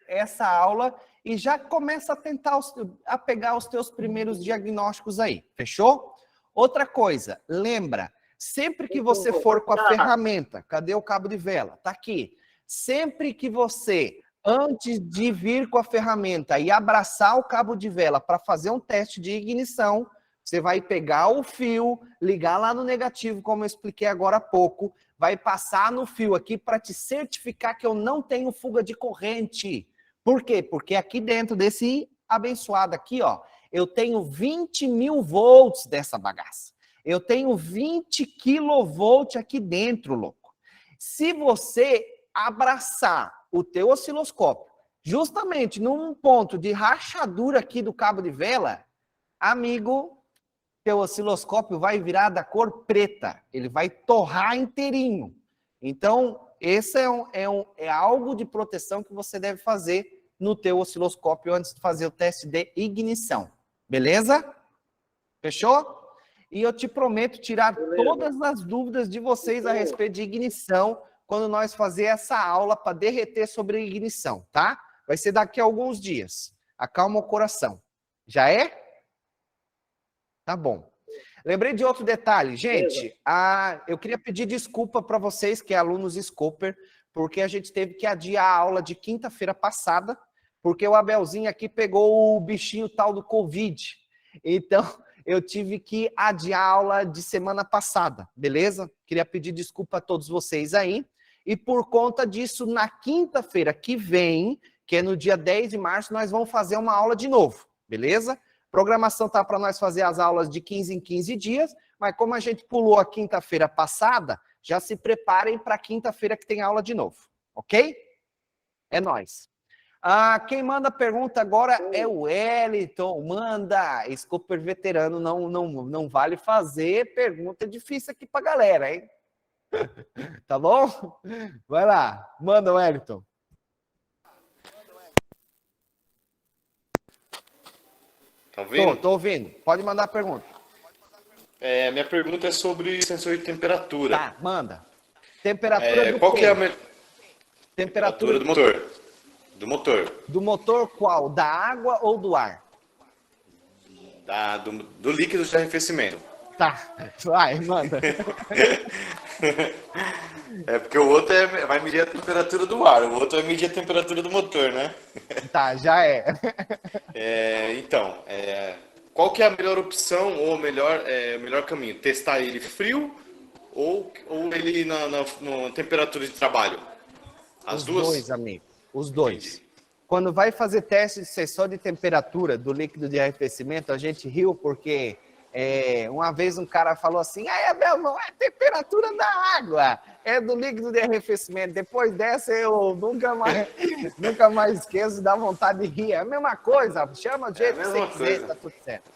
essa aula e já começa a tentar a pegar os teus primeiros diagnósticos aí. Fechou? Outra coisa, lembra, sempre que você for com a ferramenta, cadê o cabo de vela? Tá aqui. Sempre que você, antes de vir com a ferramenta e abraçar o cabo de vela para fazer um teste de ignição, você vai pegar o fio, ligar lá no negativo, como eu expliquei agora há pouco, vai passar no fio aqui para te certificar que eu não tenho fuga de corrente. Por quê? Porque aqui dentro desse abençoado aqui, ó, eu tenho 20 mil volts dessa bagaça. Eu tenho 20 kilovolts aqui dentro, louco. Se você abraçar o teu osciloscópio justamente num ponto de rachadura aqui do cabo de vela, amigo, teu osciloscópio vai virar da cor preta. Ele vai torrar inteirinho. Então, esse é algo de proteção que você deve fazer no teu osciloscópio antes de fazer o teste de ignição. Beleza? Fechou? E eu te prometo tirar todas as dúvidas de vocês a respeito de ignição quando nós fazer essa aula para derreter sobre a ignição, tá? Vai ser daqui a alguns dias. Acalma o coração. Já é? Tá bom. Lembrei de outro detalhe. Gente, eu queria pedir desculpa para vocês, que é alunos Scoper, porque a gente teve que adiar a aula de quinta-feira passada, porque o Abelzinho aqui pegou o bichinho tal do Covid. Então, eu tive que adiar a aula de semana passada, beleza? Queria pedir desculpa a todos vocês aí. E por conta disso, na quinta-feira que vem, que é no dia 10 de março, nós vamos fazer uma aula de novo, beleza? Programação tá para nós fazer as aulas de 15 em 15 dias, mas como a gente pulou a quinta-feira passada, já se preparem para quinta-feira que tem aula de novo, ok? É nóis. Quem manda pergunta agora é o Wellington. Manda, Scoper veterano, não vale fazer pergunta difícil aqui para galera, hein? Tá bom? Vai lá, manda, Wellington. Tá ouvindo? Tô ouvindo. Pode mandar a pergunta. Minha pergunta é sobre sensor de temperatura. Tá, manda. Temperatura do qual quê? que é a Temperatura do motor? Do motor. Do motor qual? Da água ou do ar? Do líquido de arrefecimento. Tá, vai, manda. Porque o outro vai medir a temperatura do ar, o outro vai medir a temperatura do motor, né? Tá, já é. Então, qual que é a melhor opção ou o melhor caminho? Testar ele frio ou ele na temperatura de trabalho? As duas? Os dois, amigo. Os dois. Quando vai fazer teste de sensor de temperatura do líquido de arrefecimento, a gente riu porque Uma vez um cara falou assim, Abel, não é a temperatura da água, é do líquido de arrefecimento. Depois dessa eu nunca mais esqueço, dá vontade de rir. É a mesma coisa, chama do jeito que você quiser, tá tudo certo.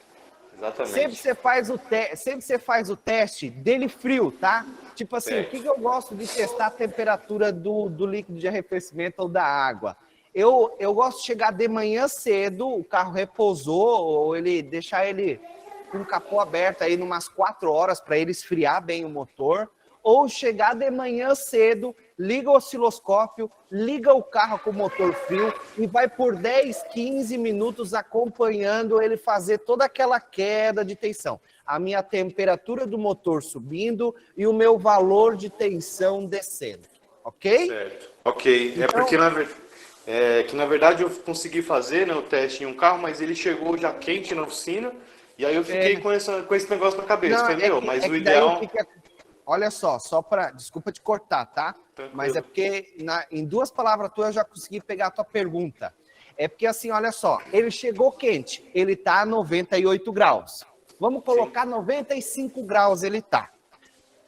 Exatamente. Sempre você faz o teste dele frio, tá? Tipo assim, Certo. o que eu gosto de testar a temperatura do líquido de arrefecimento ou da água? Eu gosto de chegar de manhã cedo, o carro repousou, ou deixar ele com o capô aberto aí umas 4 horas para ele esfriar bem o motor, ou chegar de manhã cedo, liga o osciloscópio, liga o carro com o motor frio e vai por 10, 15 minutos acompanhando ele fazer toda aquela queda de tensão. A minha temperatura do motor subindo e o meu valor de tensão descendo. Ok? Certo. Ok. Então, Porque na verdade eu consegui fazer, né, o teste em um carro, mas ele chegou já quente na oficina, e aí eu fiquei com esse negócio na cabeça. Falei, mas o ideal... Olha só desculpa te cortar, tá? Tranquilo. Mas é porque em 2 palavras tuas eu já consegui pegar a tua pergunta. É porque assim, olha só, ele chegou quente, ele tá a 98 graus. Vamos colocar 95 graus ele tá.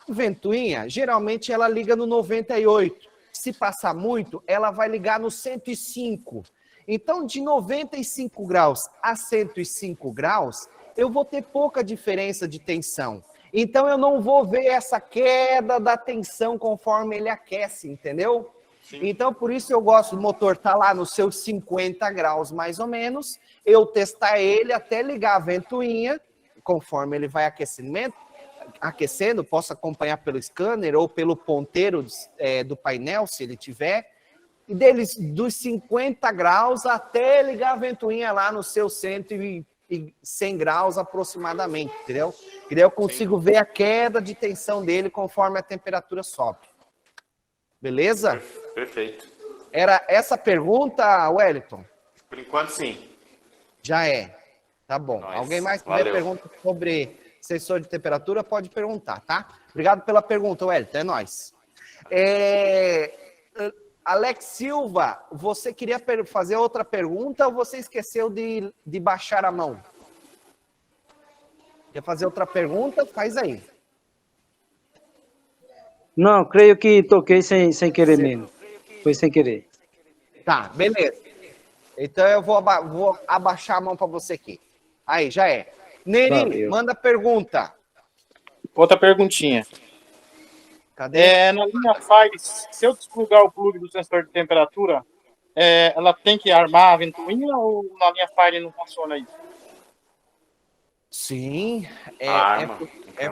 A ventoinha, geralmente ela liga no 98. Se passar muito, ela vai ligar no 105. Então, de 95 graus a 105 graus, eu vou ter pouca diferença de tensão. Então, eu não vou ver essa queda da tensão conforme ele aquece, entendeu? Sim. Então, por isso eu gosto do motor estar lá nos seus 50 graus, mais ou menos, eu testar ele até ligar a ventoinha, conforme ele vai aquecendo, posso acompanhar pelo scanner ou pelo ponteiro do painel, se ele tiver, e dos 50 graus até ligar a ventoinha lá no seu 100 graus aproximadamente, entendeu? E daí eu consigo ver a queda de tensão dele conforme a temperatura sobe. Beleza? Perfeito. Era essa a pergunta, Wellington? Por enquanto, sim. Já é. Tá bom. Nice. Alguém mais tiver Valeu. pergunta sobre sensor de temperatura, pode perguntar, tá? Obrigado pela pergunta, Wellington. É nóis. Alex Silva, você queria fazer outra pergunta ou você esqueceu de baixar a mão? Quer fazer outra pergunta? Faz aí. Não, creio que toquei sem querer mesmo. Foi sem querer. Tá, beleza. Então eu vou abaixar a mão para você aqui. Aí, já é. Neri, Valeu. manda pergunta. Outra perguntinha. Cadê? Na linha Fire, se eu desplugar o plug do sensor de temperatura, ela tem que armar a ventoinha ou na linha Fire não funciona isso? Sim, Arma.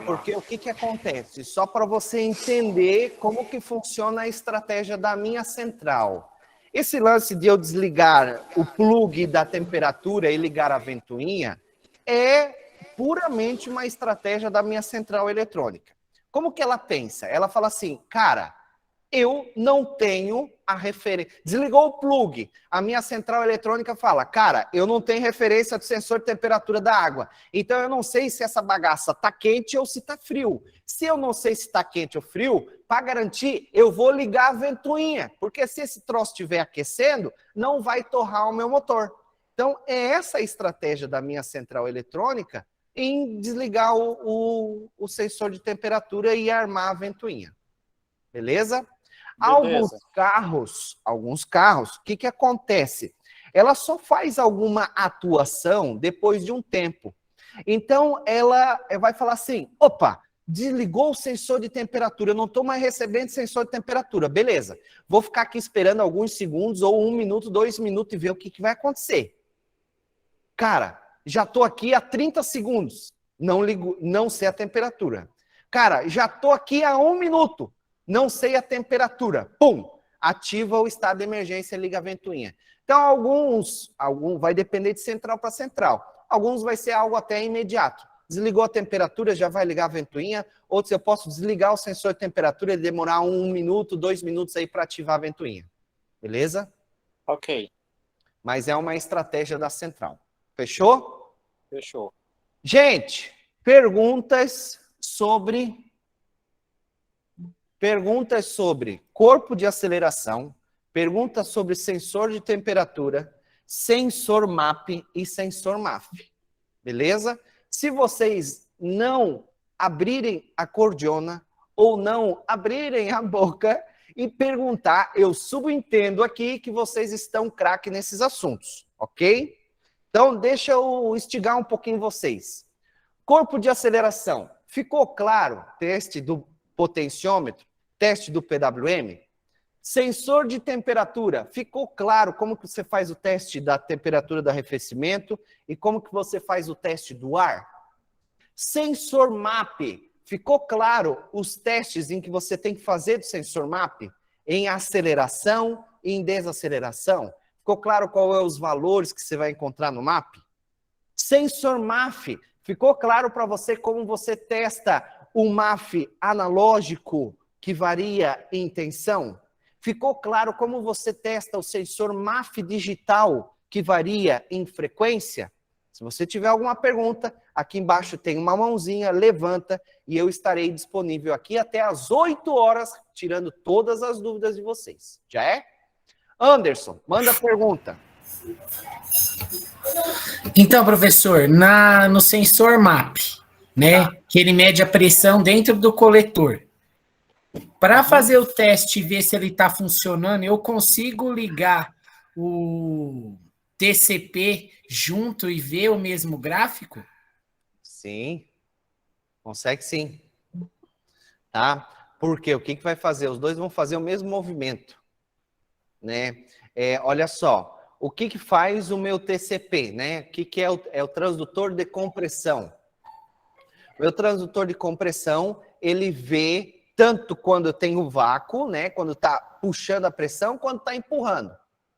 porque o que acontece? Só para você entender como que funciona a estratégia da minha central. Esse lance de eu desligar o plug da temperatura e ligar a ventoinha é puramente uma estratégia da minha central eletrônica. Como que ela pensa? Ela fala assim, cara, eu não tenho a referência. Desligou o plug. A minha central eletrônica fala, cara, eu não tenho referência de sensor de temperatura da água. Então eu não sei se essa bagaça tá quente ou se tá frio. Se eu não sei se tá quente ou frio, para garantir, eu vou ligar a ventoinha. Porque se esse troço estiver aquecendo, não vai torrar o meu motor. Então é essa a estratégia da minha central eletrônica em desligar o sensor de temperatura e armar a ventoinha. Beleza? Alguns carros, o que acontece? Ela só faz alguma atuação depois de um tempo. Então, ela vai falar assim, opa, desligou o sensor de temperatura, eu não estou mais recebendo sensor de temperatura. Beleza, vou ficar aqui esperando alguns segundos, ou 1 minuto, 2 minutos, e ver o que vai acontecer. Cara, já estou aqui há 30 segundos, não sei a temperatura. Cara, já estou aqui há 1 minuto. Não sei a temperatura. Pum! Ativa o estado de emergência e liga a ventoinha. Então, alguns vai depender de central para central. Alguns vai ser algo até imediato. Desligou a temperatura, já vai ligar a ventoinha. Outros eu posso desligar o sensor de temperatura e demorar 1 minuto, 2 minutos aí para ativar a ventoinha. Beleza? Ok. Mas é uma estratégia da central. Fechou? Fechou. Gente, perguntas sobre corpo de aceleração, perguntas sobre sensor de temperatura, sensor MAP e sensor MAF. Beleza? Se vocês não abrirem a cordiona ou não abrirem a boca e perguntar. Eu subentendo aqui que vocês estão craque nesses assuntos, ok? Então, deixa eu instigar um pouquinho vocês. Corpo de aceleração. Ficou claro? Teste do potenciômetro, teste do PWM. Sensor de temperatura. Ficou claro como que você faz o teste da temperatura do arrefecimento e como que você faz o teste do ar? Sensor MAP. Ficou claro os testes em que você tem que fazer do sensor MAP? Em aceleração e em desaceleração? Ficou claro qual é os valores que você vai encontrar no MAP? Sensor MAF. Ficou claro para você como você testa o MAF analógico que varia em tensão? Ficou claro como você testa o sensor MAF digital que varia em frequência? Se você tiver alguma pergunta, aqui embaixo tem uma mãozinha, levanta e eu estarei disponível aqui até às 8 horas, tirando todas as dúvidas de vocês. Já é? Anderson, manda a pergunta. Então, professor, no sensor MAP, né, que ele mede a pressão dentro do coletor. Para fazer o teste e ver se ele está funcionando, eu consigo ligar o TCP junto e ver o mesmo gráfico? Sim, consegue sim. Tá? Porque o que vai fazer? Os dois vão fazer o mesmo movimento, né? Olha só, o que faz o meu TCP, né? O que é o transdutor de compressão? O meu transdutor de compressão, ele vê tanto quando eu tenho vácuo, né? Quando está puxando a pressão, quando está empurrando,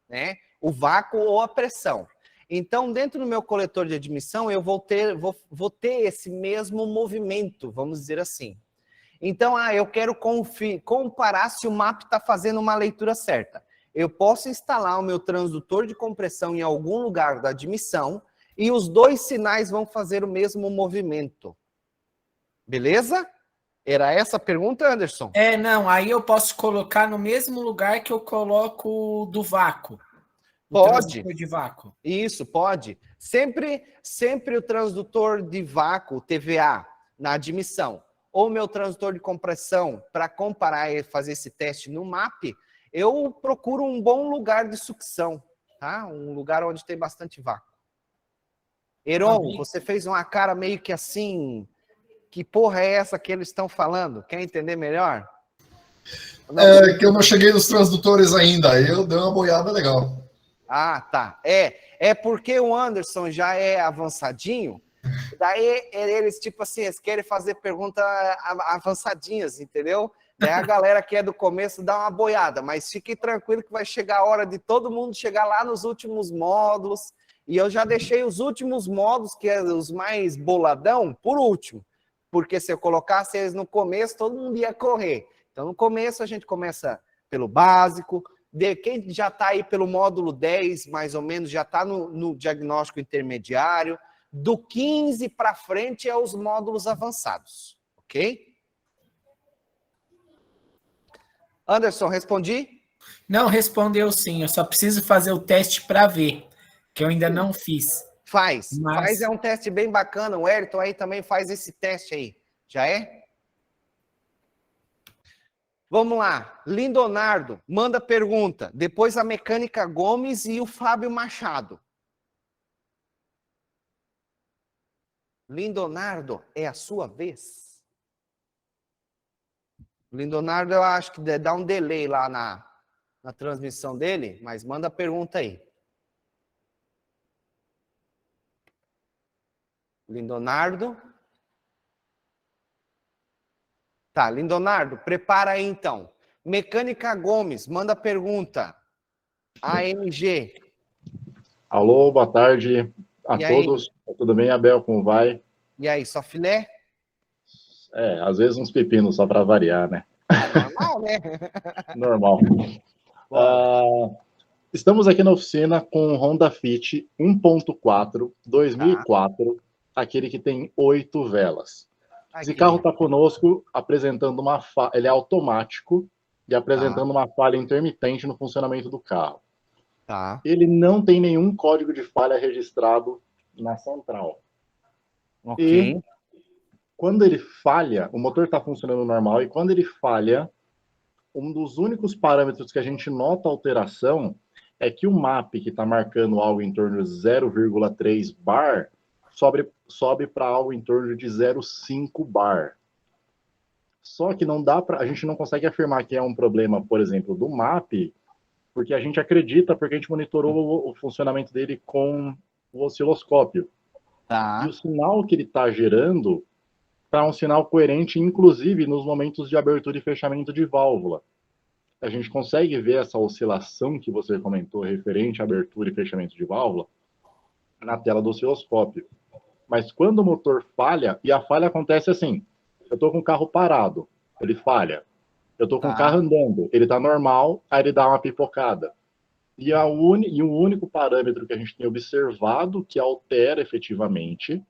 né? O vácuo ou a pressão. Então, dentro do meu coletor de admissão, eu vou ter esse mesmo movimento, vamos dizer assim. Então, eu quero comparar se o MAP está fazendo uma leitura certa. Eu posso instalar o meu transdutor de compressão em algum lugar da admissão e os dois sinais vão fazer o mesmo movimento. Beleza? Era essa a pergunta, Anderson? Não, aí eu posso colocar no mesmo lugar que eu coloco do vácuo. Pode. De vácuo. Isso, pode. Sempre o transdutor de vácuo, TVA, na admissão, ou meu transdutor de compressão, para comparar e fazer esse teste no MAP, eu procuro um bom lugar de sucção, tá? Um lugar onde tem bastante vácuo. Heron, você fez uma cara meio que assim, que porra é essa que eles estão falando? Quer entender melhor? É que eu não cheguei nos transdutores ainda, aí eu dei uma boiada legal. Ah, tá. É porque o Anderson já é avançadinho, daí eles, tipo assim, eles querem fazer perguntas avançadinhas, entendeu? Daí a galera que é do começo dá uma boiada, mas fique tranquilo que vai chegar a hora de todo mundo chegar lá nos últimos módulos, e eu já deixei os últimos módulos, que é os mais boladão, por último, porque se eu colocasse eles no começo, todo mundo ia correr. Então, no começo, a gente começa pelo básico. Quem já está aí pelo módulo 10, mais ou menos, já está no diagnóstico intermediário. Do 15 para frente é os módulos avançados, ok? Anderson, respondi? Não, respondeu sim. Eu só preciso fazer o teste para ver, que eu ainda não fiz. Faz, é um teste bem bacana. O Ayrton aí também faz esse teste aí. Já é? Vamos lá, Lindonardo, manda pergunta. Depois a Mecânica Gomes e o Fábio Machado. Lindonardo, é a sua vez? Lindonardo, eu acho que dá um delay lá na transmissão dele, mas manda a pergunta aí. Lindonardo. Tá, Lindonardo, prepara aí então. Mecânica Gomes, manda pergunta. AMG. Alô, boa tarde a E todos. aí? Tudo bem, Abel? Como vai? E aí, só filé? Às vezes uns pepinos só para variar, né? Normal, né? Normal. Estamos aqui na oficina com o Honda Fit 1.4 2004, aquele que tem 8 velas. Esse carro está conosco apresentando uma falha, ele é automático e apresentando uma falha intermitente no funcionamento do carro. Ele não tem nenhum código de falha registrado na central. Ok. quando ele falha, o motor está funcionando normal, e quando ele falha, um dos únicos parâmetros que a gente nota alteração é que o MAP, que está marcando algo em torno de 0,3 bar, sobe para algo em torno de 0,5 bar. Só que não dá a gente não consegue afirmar que é um problema, por exemplo, do MAP, porque a gente acredita, porque a gente monitorou o funcionamento dele com o osciloscópio. Tá. E o sinal que ele está gerando está um sinal coerente, inclusive nos momentos de abertura e fechamento de válvula. A gente consegue ver essa oscilação que você comentou referente à abertura e fechamento de válvula na tela do osciloscópio. Mas quando o motor falha, e a falha acontece assim, eu estou com o carro parado, ele falha. Eu estou com o carro andando, ele está normal, aí ele dá uma pipocada. E o único parâmetro que a gente tem observado que altera efetivamente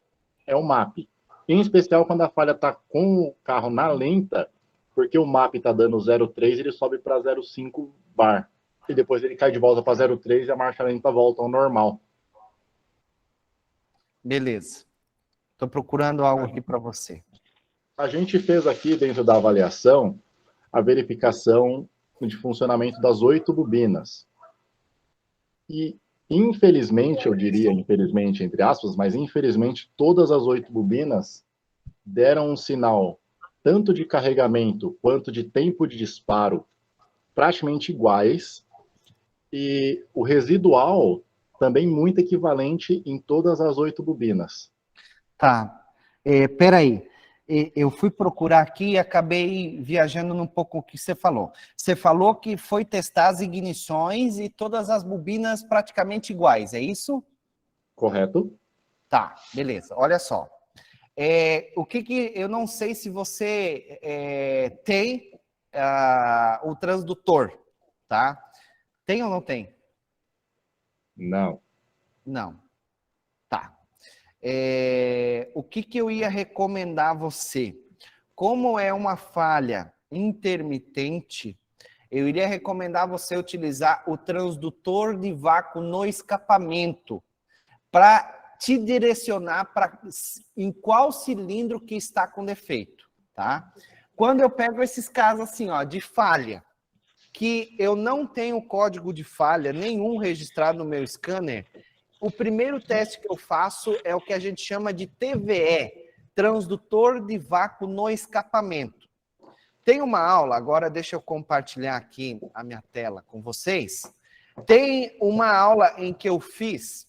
é o MAP. Em especial quando a falha está com o carro na lenta, porque o MAP está dando 0,3, ele sobe para 0,5 bar. E depois ele cai de volta para 0,3 e a marcha lenta volta ao normal. Beleza. Estou procurando algo aqui para você. A gente fez aqui dentro da avaliação a verificação de funcionamento das 8 bobinas. E, infelizmente, eu diria, infelizmente, entre aspas, mas infelizmente, todas as 8 bobinas deram um sinal, tanto de carregamento quanto de tempo de disparo, praticamente iguais, e o residual também muito equivalente em todas as 8 bobinas. Tá. Peraí. Eu fui procurar aqui e acabei viajando num pouco o que você falou. Você falou que foi testar as ignições e todas as bobinas praticamente iguais, é isso? Correto. Tá, beleza. Olha só. Eu não sei se você tem o transdutor, tá? Tem ou não tem? Não. Não. Tá. O que eu ia recomendar a você? Como é uma falha intermitente, eu iria recomendar você utilizar o transdutor de vácuo no escapamento para te direcionar em qual cilindro que está com defeito, tá? Quando eu pego esses casos assim, ó, de falha, que eu não tenho código de falha nenhum registrado no meu scanner, o primeiro teste que eu faço é o que a gente chama de TVE, transdutor de vácuo no escapamento. Tem uma aula, agora deixa eu compartilhar aqui a minha tela com vocês. Tem uma aula em que eu fiz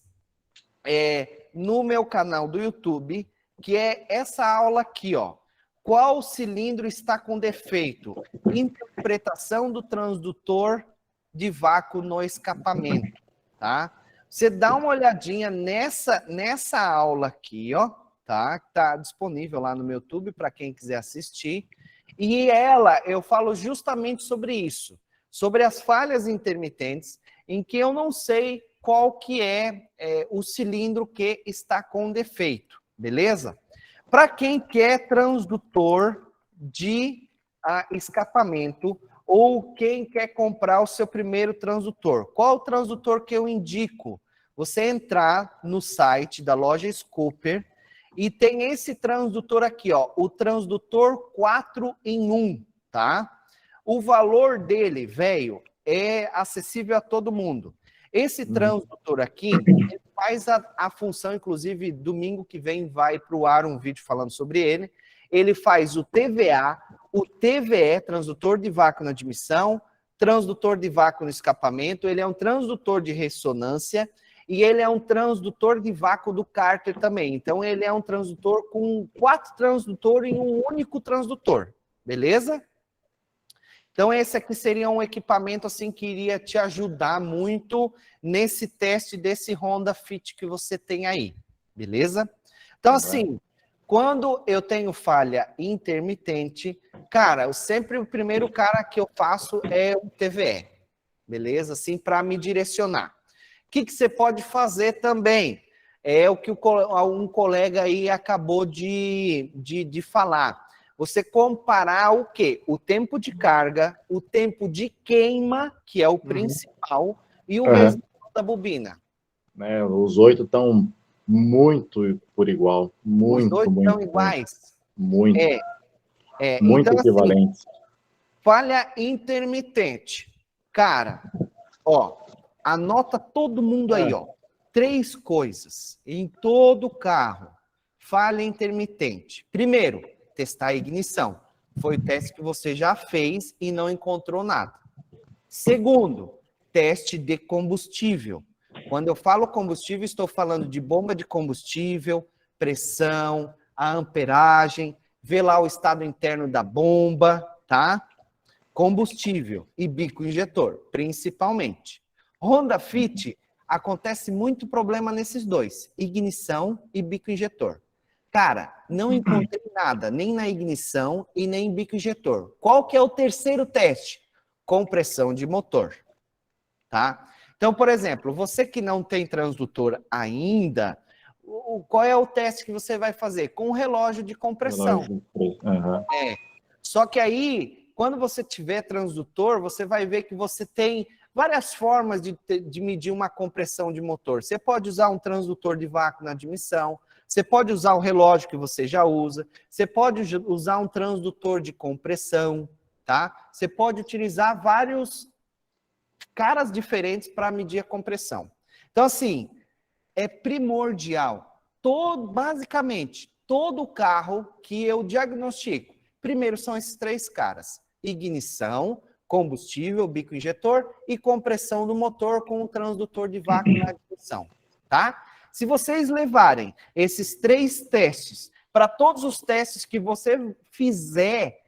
no meu canal do YouTube, que é essa aula aqui, ó. Qual cilindro está com defeito? Interpretação do transdutor de vácuo no escapamento, tá? Você dá uma olhadinha nessa aula aqui, ó, tá? Tá disponível lá no meu YouTube para quem quiser assistir. E eu falo justamente sobre isso, sobre as falhas intermitentes, em que eu não sei qual que é o cilindro que está com defeito, beleza? Para quem quer transdutor de escapamento, ou quem quer comprar o seu primeiro transdutor, qual o transdutor que eu indico? Você entrar no site da loja Scooper e tem esse transdutor aqui, ó, o transdutor 4 em 1, tá? O valor dele, velho, é acessível a todo mundo. Esse transdutor aqui ele faz a função, inclusive domingo que vem vai para o ar um vídeo falando sobre ele. Ele faz o TVA, o TVE, transdutor de vácuo na admissão, transdutor de vácuo no escapamento, ele é um transdutor de ressonância, e ele é um transdutor de vácuo do cárter também. Então, ele é um transdutor com 4 transdutores em um único transdutor. Beleza? Então, esse aqui seria um equipamento assim, que iria te ajudar muito nesse teste desse Honda Fit que você tem aí. Beleza? Então, assim, quando eu tenho falha intermitente, cara, o primeiro cara que eu faço é o TVE. Beleza? Assim, para me direcionar. O que você pode fazer também? É o que um colega aí acabou de falar. Você comparar o quê? O tempo de carga, o tempo de queima, que é o principal, e o resultado da bobina. Os 8 estão muito por igual. Muito, Os 8 muito, estão iguais? Muito. Muito Muito então, equivalentes. Assim, falha intermitente. Cara, ó, anota todo mundo aí, ó. 3 coisas em todo carro. Falha intermitente. Primeiro, testar a ignição. Foi o teste que você já fez e não encontrou nada. Segundo, teste de combustível. Quando eu falo combustível, estou falando de bomba de combustível, pressão, a amperagem, ver lá o estado interno da bomba, tá? Combustível e bico injetor, principalmente. Honda Fit, acontece muito problema nesses dois, ignição e bico injetor. Cara, não encontrei nada, nem na ignição e nem em bico injetor. Qual que é o terceiro teste? Compressão de motor, tá? Então, por exemplo, você que não tem transdutor ainda, qual é o teste que você vai fazer? Com o relógio de compressão. Só que aí, quando você tiver transdutor, você vai ver que você tem várias formas de medir uma compressão de motor. Você pode usar um transdutor de vácuo na admissão, você pode usar o relógio que você já usa, você pode usar um transdutor de compressão, tá? Você pode utilizar vários caras diferentes para medir a compressão. Então, assim, é primordial. Basicamente, todo carro que eu diagnostico, primeiro são esses 3 caras: ignição, combustível, bico injetor e compressão do motor com o transdutor de vácuo na admissão, tá? Se vocês levarem esses 3 testes para todos os testes que você fizer,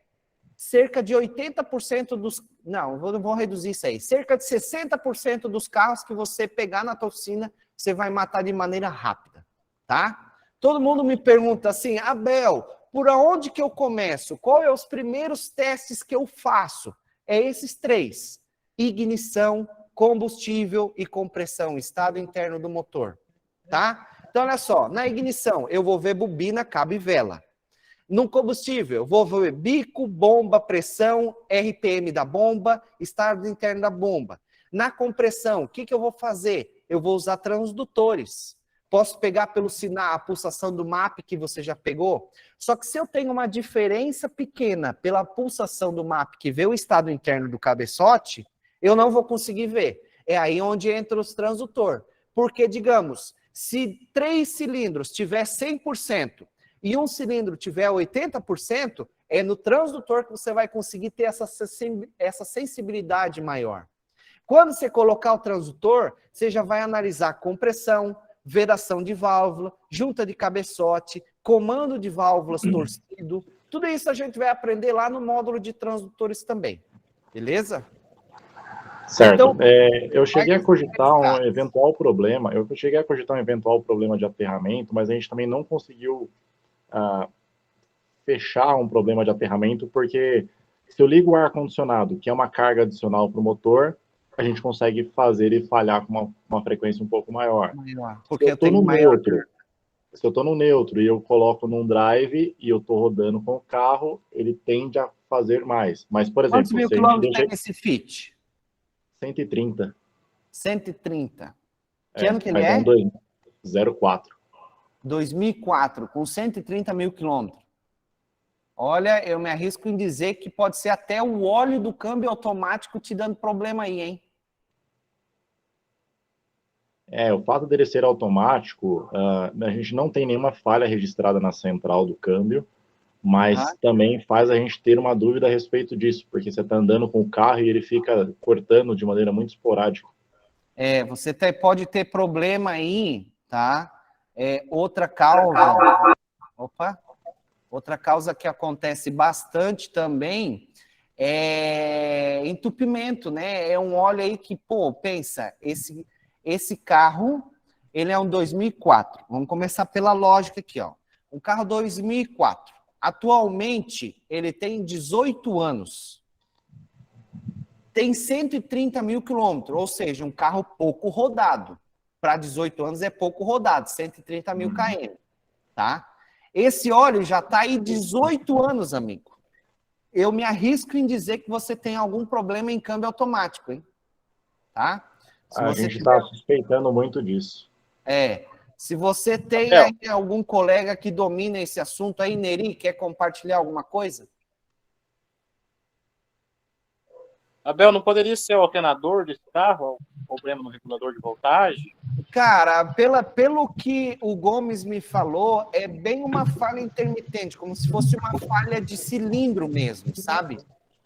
cerca de 80% dos... Não, vou reduzir isso aí. Cerca de 60% dos carros que você pegar na tua oficina, você vai matar de maneira rápida, tá? Todo mundo me pergunta assim: Abel, por onde que eu começo? Qual é os primeiros testes que eu faço? É esses 3. Ignição, combustível e compressão, estado interno do motor, tá? Então, olha só, na ignição, eu vou ver bobina, cabo e vela. No combustível, eu vou ver bico, bomba, pressão, RPM da bomba, estado interno da bomba. Na compressão, o que eu vou fazer? Eu vou usar transdutores. Posso pegar pelo sinal a pulsação do MAP que você já pegou? Só que se eu tenho uma diferença pequena pela pulsação do MAP que vê o estado interno do cabeçote, eu não vou conseguir ver. É aí onde entra os transdutor. Porque, digamos, se 3 cilindros tiver 100%, e um cilindro tiver 80%, é no transdutor que você vai conseguir ter essa sensibilidade maior. Quando você colocar o transdutor, você já vai analisar compressão, vedação de válvula, junta de cabeçote, comando de válvulas torcido. Tudo isso a gente vai aprender lá no módulo de transdutores também. Beleza? Certo. Então, eu cheguei a cogitar um eventual problema. Eu cheguei a cogitar um eventual problema de aterramento, mas a gente também não conseguiu fechar um problema de aterramento, porque se eu ligo o ar-condicionado, que é uma carga adicional para o motor, a gente consegue fazer ele falhar com uma frequência um pouco maior. Porque se eu estou no neutro, se eu estou no neutro e eu coloco num drive e eu estou rodando com o carro, ele tende a fazer mais. Mas, por exemplo... Quantos mil quilômetros tem esse Fit? 130. 130. Que ano que ele é? 04. 2004, com 130 mil quilômetros. Olha, eu me arrisco em dizer que pode ser até o óleo do câmbio automático te dando problema aí, hein? O fato dele ser automático, a gente não tem nenhuma falha registrada na central do câmbio, mas também faz a gente ter uma dúvida a respeito disso, porque você está andando com o carro e ele fica cortando de maneira muito esporádica. Você pode ter problema aí, tá? Outra causa... Outra causa que acontece bastante também é entupimento, né? É um óleo aí que, pensa, esse carro, ele é um 2004. Vamos começar pela lógica aqui, ó. Um carro 2004. Atualmente, ele tem 18 anos. Tem 130 mil quilômetros, ou seja, um carro pouco rodado. Para 18 anos é pouco rodado, 130 mil km, tá? Esse óleo já está aí 18 anos, amigo. Eu me arrisco em dizer que você tem algum problema em câmbio automático, hein? Tá? A gente está suspeitando muito disso. Se você tem Abel. aí algum colega que domina esse assunto aí, Neri, quer compartilhar alguma coisa? Abel, não poderia ser o alternador desse carro? O problema no regulador de voltagem? Cara, pelo que o Gomes me falou, é bem uma falha intermitente, como se fosse uma falha de cilindro mesmo, sabe?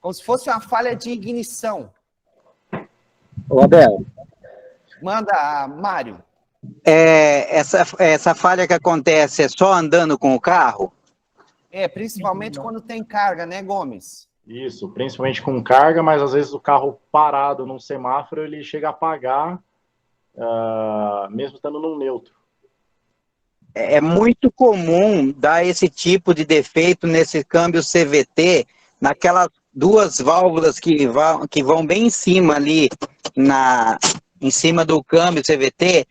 Como se fosse uma falha de ignição. Ô, Abel, Manda, Mário. essa falha que acontece é só andando com o carro? Principalmente quando tem carga, né, Gomes? Isso, principalmente com carga, mas às vezes o carro parado num semáforo, ele chega a apagar, mesmo estando num neutro. É muito comum dar esse tipo de defeito nesse câmbio CVT, naquelas duas válvulas que vão bem em cima ali, em cima do câmbio CVT.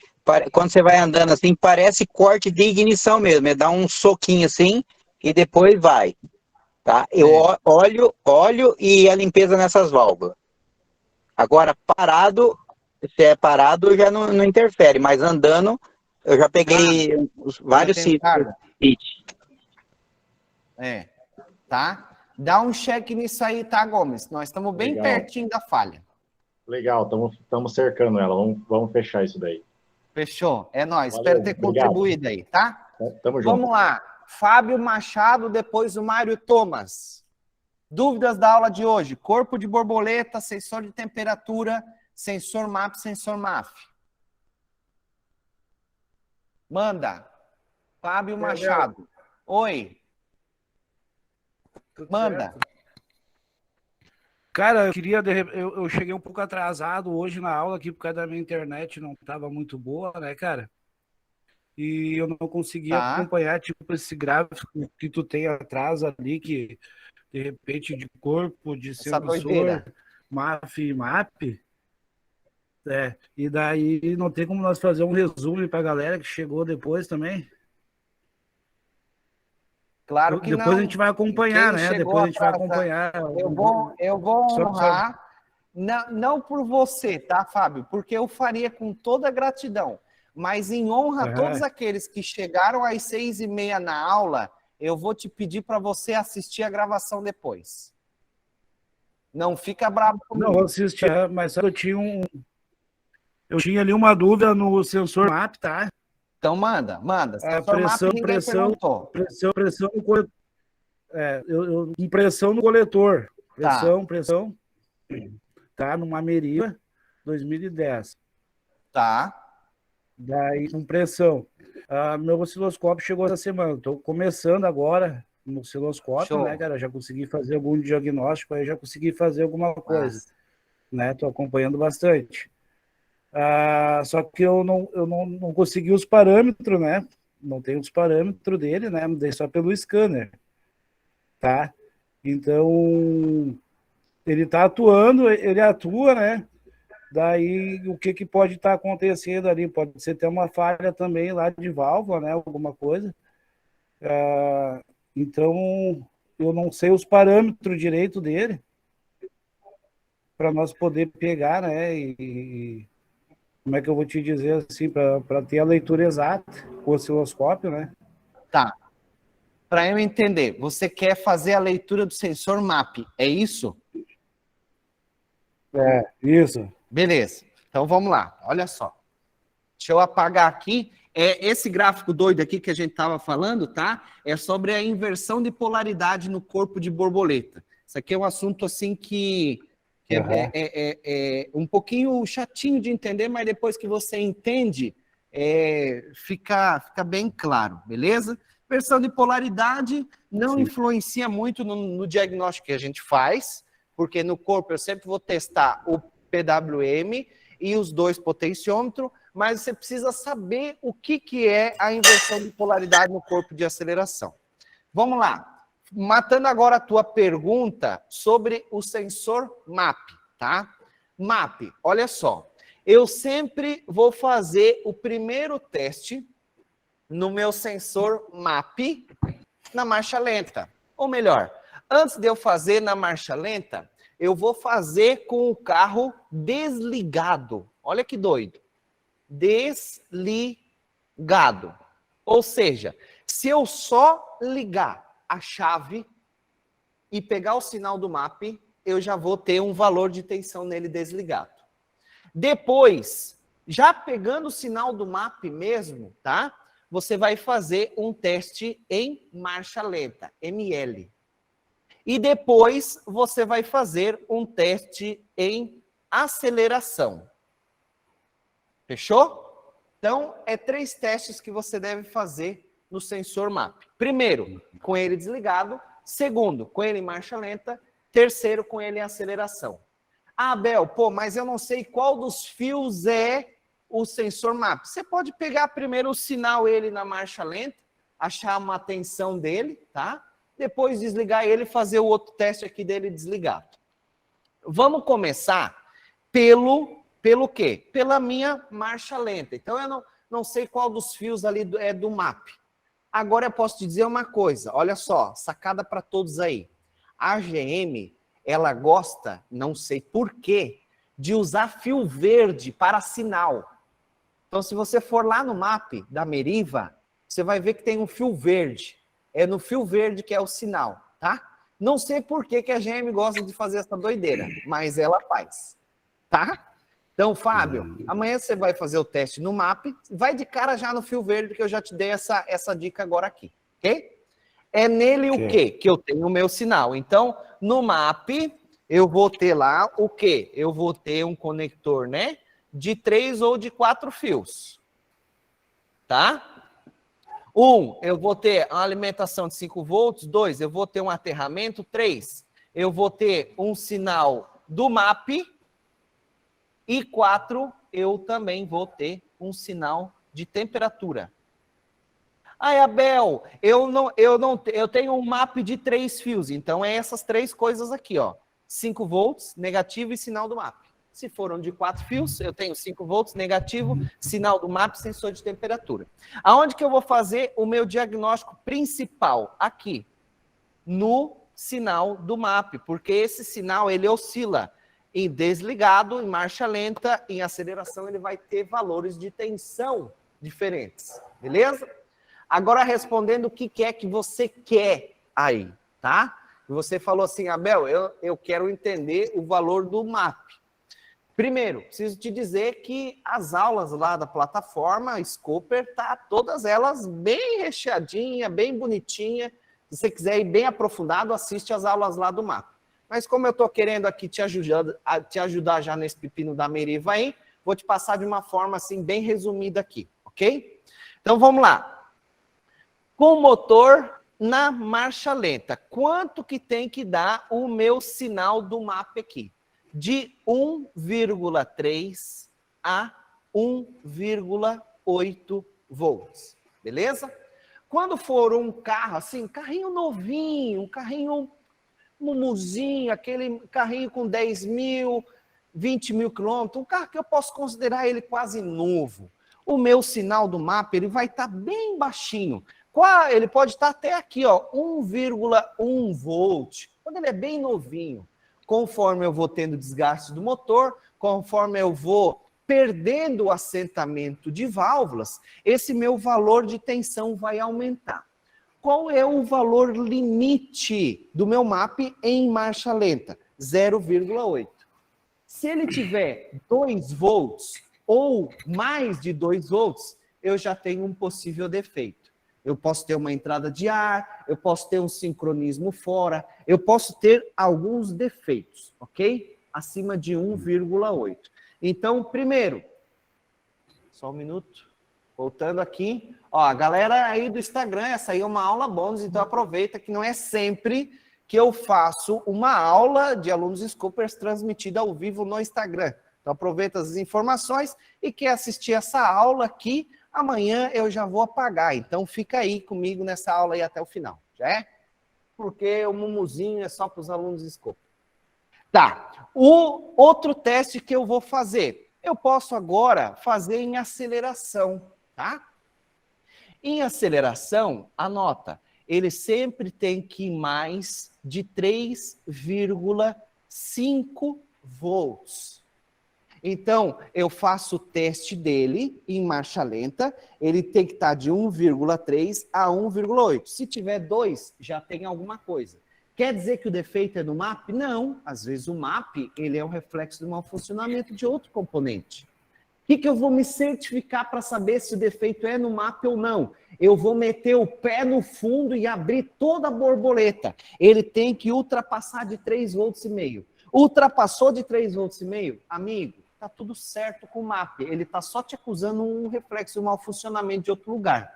Quando você vai andando assim, parece corte de ignição mesmo, dá um soquinho assim e depois vai. Tá? Eu olho e a limpeza nessas válvulas. Agora, se é parado, já não interfere, mas andando, eu já peguei vários sítios. Tá? Dá um cheque nisso aí, tá, Gomes? Nós estamos bem Legal. pertinho da falha. Legal, estamos cercando ela, vamos fechar isso daí. Fechou? É nóis. Valeu, Espero ter obrigado. contribuído aí, tá? Tamo junto. Vamos lá. Fábio Machado, depois o Mário Thomas. Dúvidas da aula de hoje. Corpo de borboleta, sensor de temperatura, sensor MAP, sensor MAF. Manda. Fábio Machado. Oi. Manda. Cara, eu cheguei um pouco atrasado hoje na aula aqui por causa da minha internet, não estava muito boa, né, cara? E eu não conseguia acompanhar, tipo, esse gráfico que tu tem atrás ali, que de repente de corpo, de sensor, MAF e MAP. E daí não tem como nós fazer um resumo para a galera que chegou depois também? Claro que depois não. A gente vai acompanhar, né? Depois a gente vai acompanhar. Eu vou honrar, não por você, tá, Fábio? Porque eu faria com toda gratidão. Mas em honra a todos aqueles que chegaram às 6h30 na aula, eu vou te pedir para você assistir a gravação depois. Não fica bravo comigo. Não, assisti, mas eu tinha ali uma dúvida no sensor MAP, tá? Então manda. Pressão no coletor. Impressão no coletor. Pressão. Tá, numa Meriva 2010. Tá. Daí, com pressão. Meu osciloscópio chegou essa semana. Estou começando agora no osciloscópio, né, cara? Já consegui fazer algum diagnóstico, aí já consegui fazer alguma coisa. Né? Estou acompanhando bastante. Só que eu não consegui os parâmetros, né? Não tenho os parâmetros dele, né? Dei só pelo scanner, tá? Então, ele tá atuando, ele atua, né? Daí, o que pode estar acontecendo ali? Pode ser ter uma falha também lá de válvula, né? Alguma coisa. Então, eu não sei os parâmetros direito dele para nós poder pegar, né? E como é que eu vou te dizer assim, para ter a leitura exata com o osciloscópio, né? Tá. Para eu entender, você quer fazer a leitura do sensor MAP, é isso? Isso. Beleza. Então vamos lá, olha só. Deixa eu apagar aqui. Esse gráfico doido aqui que a gente estava falando, tá? É sobre a inversão de polaridade no corpo de borboleta. Isso aqui é um assunto assim que é um pouquinho chatinho de entender, mas depois que você entende, fica bem claro, beleza? Inversão de polaridade não influencia muito no diagnóstico que a gente faz, porque no corpo eu sempre vou testar o PWM e os 2 potenciômetros, mas você precisa saber o que é a inversão de polaridade no corpo de aceleração. Vamos lá. Matando agora a tua pergunta sobre o sensor MAP, tá? MAP, olha só. Eu sempre vou fazer o primeiro teste no meu sensor MAP na marcha lenta. Ou melhor, antes de eu fazer na marcha lenta, eu vou fazer com o carro desligado. Olha que doido. Desligado. desligado. Ou seja, se eu só ligar a chave e pegar o sinal do MAP, eu já vou ter um valor de tensão nele desligado. Depois, já pegando o sinal do MAP mesmo, tá? Você vai fazer um teste em marcha lenta, ML. E depois você vai fazer um teste em aceleração. Fechou? Então, é 3 testes que você deve fazer no sensor MAP. Primeiro, com ele desligado. Segundo, com ele em marcha lenta. Terceiro, com ele em aceleração. Ah, Abel, pô, mas eu não sei qual dos fios é o sensor MAP. Você pode pegar primeiro o sinal ele na marcha lenta, achar uma tensão dele, tá? Depois desligar ele e fazer o outro teste aqui dele desligado. Vamos começar pelo quê? Pela minha marcha lenta. Então, eu não sei qual dos fios ali é do MAP. Agora, eu posso te dizer uma coisa. Olha só, sacada para todos aí. A GM, ela gosta, não sei por quê, de usar fio verde para sinal. Então, se você for lá no MAP da Meriva, você vai ver que tem um fio verde. É no fio verde que é o sinal, tá? Não sei por que a GM gosta de fazer essa doideira, mas ela faz, tá? Então, Fábio, amanhã você vai fazer o teste no MAP, vai de cara já no fio verde, que eu já te dei essa dica agora aqui, ok? É nele o quê? Que eu tenho o meu sinal. Então, no MAP, eu vou ter lá o quê? Eu vou ter um conector, né? De 3 ou de 4 fios, tá? 1, eu vou ter uma alimentação de 5 volts. 2, eu vou ter um aterramento. 3, eu vou ter um sinal do MAP. E 4, eu também vou ter um sinal de temperatura. Ah, Abel, eu tenho um MAP de 3 fios, então é essas 3 coisas aqui, ó. 5 volts, negativo e sinal do MAP. Se foram de 4 fios, eu tenho 5 volts, negativo, sinal do MAP, sensor de temperatura. Aonde que eu vou fazer o meu diagnóstico principal? Aqui, no sinal do MAP, porque esse sinal, ele oscila. Em desligado, em marcha lenta, em aceleração, ele vai ter valores de tensão diferentes, beleza? Agora, respondendo o que é que você quer aí, tá? Você falou assim, Abel, eu quero entender o valor do MAP. Primeiro, preciso te dizer que as aulas lá da plataforma Scooper, tá todas elas bem recheadinha, bem bonitinha. Se você quiser ir bem aprofundado, assiste as aulas lá do MAP. Mas como eu estou querendo aqui te ajudar já nesse pepino da Meriva aí, vou te passar de uma forma assim bem resumida aqui, ok? Então vamos lá. Com o motor na marcha lenta, quanto que tem que dar o meu sinal do MAP aqui? De 1,3 a 1,8 volts, beleza? Quando for um carro assim, carrinho novinho, um carrinho mumuzinho, aquele carrinho com 10 mil, 20 mil quilômetros, um carro que eu posso considerar ele quase novo. O meu sinal do MAP, ele vai estar bem baixinho. Ele pode estar até aqui, ó, 1,1 volt, quando ele é bem novinho. Conforme eu vou tendo desgaste do motor, conforme eu vou perdendo o assentamento de válvulas, esse meu valor de tensão vai aumentar. Qual é o valor limite do meu MAP em marcha lenta? 0,8. Se ele tiver 2 volts ou mais de 2 volts, eu já tenho um possível defeito. Eu posso ter uma entrada de ar, eu posso ter um sincronismo fora, eu posso ter alguns defeitos, ok? Acima de 1,8. Então, primeiro, só um minuto. Voltando aqui, ó, a galera aí do Instagram, essa aí é uma aula bônus, então aproveita que não é sempre que eu faço uma aula de alunos Scoopers transmitida ao vivo no Instagram. Então aproveita as informações e quer assistir essa aula aqui, amanhã eu já vou apagar. Então fica aí comigo nessa aula aí até o final, já é? Porque o mumuzinho é só para os alunos Scoopers. Tá, o outro teste que eu vou fazer, eu posso agora fazer em aceleração. Tá? Em aceleração, anota, ele sempre tem que ir mais de 3,5 volts. Então, eu faço o teste dele em marcha lenta, ele tem que estar de 1,3 a 1,8. Se tiver 2, já tem alguma coisa. Quer dizer que o defeito é no MAP? Não. Às vezes o MAP ele é um reflexo do mau funcionamento de outro componente. O que eu vou me certificar para saber se o defeito é no MAP ou não? Eu vou meter o pé no fundo e abrir toda a borboleta. Ele tem que ultrapassar de 3,5 volts. Ultrapassou de 3,5 volts, amigo, tá tudo certo com o MAP. Ele tá só te acusando um reflexo do mau funcionamento de outro lugar,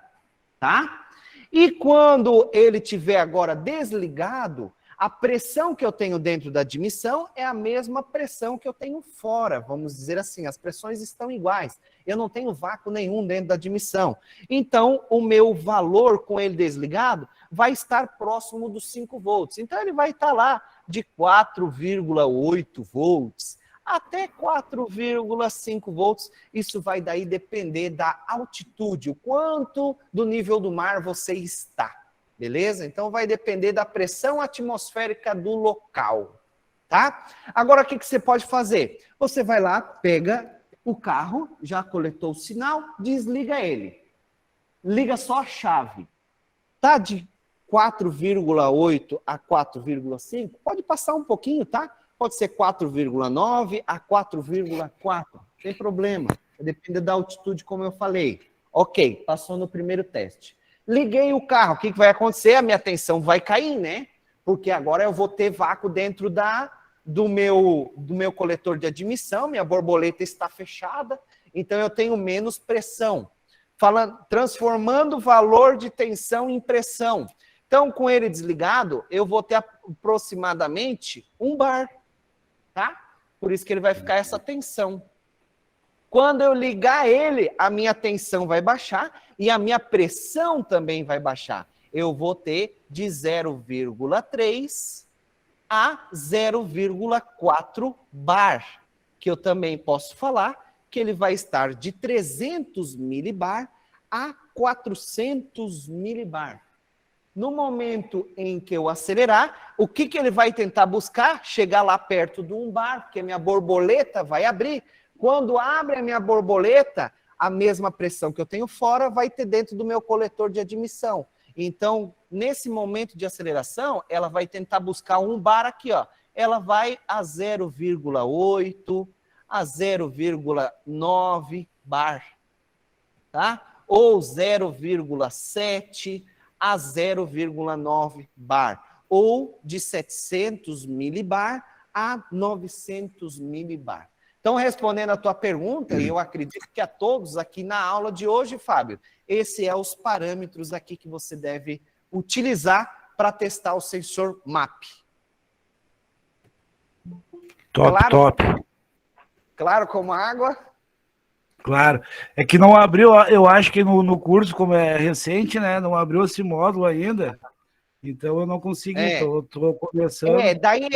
tá? E quando ele tiver agora desligado, a pressão que eu tenho dentro da admissão é a mesma pressão que eu tenho fora. Vamos dizer assim, as pressões estão iguais. Eu não tenho vácuo nenhum dentro da admissão. Então, o meu valor com ele desligado vai estar próximo dos 5 volts. Então, ele vai estar lá de 4,8 volts até 4,5 volts. Isso vai daí depender da altitude, o quanto do nível do mar você está. Beleza? Então vai depender da pressão atmosférica do local, tá? Agora o que você pode fazer? Você vai lá, pega o carro, já coletou o sinal, desliga ele. Liga só a chave. Tá de 4,8 a 4,5? Pode passar um pouquinho, tá? Pode ser 4,9 a 4,4. Sem problema. Depende da altitude, como eu falei. Ok, passou no primeiro teste. Liguei o carro, o que vai acontecer? A minha tensão vai cair, né? Porque agora eu vou ter vácuo dentro do meu coletor de admissão, minha borboleta está fechada, então eu tenho menos pressão. Transformando o valor de tensão em pressão. Então, com ele desligado, eu vou ter aproximadamente 1 bar, tá? Por isso que ele vai ficar essa tensão. Quando eu ligar ele, a minha tensão vai baixar e a minha pressão também vai baixar. Eu vou ter de 0,3 a 0,4 bar, que eu também posso falar que ele vai estar de 300 milibar a 400 milibar. No momento em que eu acelerar, o que ele vai tentar buscar? Chegar lá perto do 1 bar, porque a minha borboleta vai abrir. Quando abre a minha borboleta, a mesma pressão que eu tenho fora vai ter dentro do meu coletor de admissão. Então, nesse momento de aceleração, ela vai tentar buscar 1 bar aqui, ó. Ela vai a 0,8, a 0,9 bar, tá? Ou 0,7 a 0,9 bar. Ou de 700 milibar a 900 milibar. Então, respondendo a tua pergunta, e eu acredito que a todos aqui na aula de hoje, Fábio, esse é os parâmetros aqui que você deve utilizar para testar o sensor MAP. Top, claro, top. Claro como água? Claro. É que não abriu, eu acho que no curso, como é recente, né, não abriu esse módulo ainda, então eu não consegui, tô começando. Daí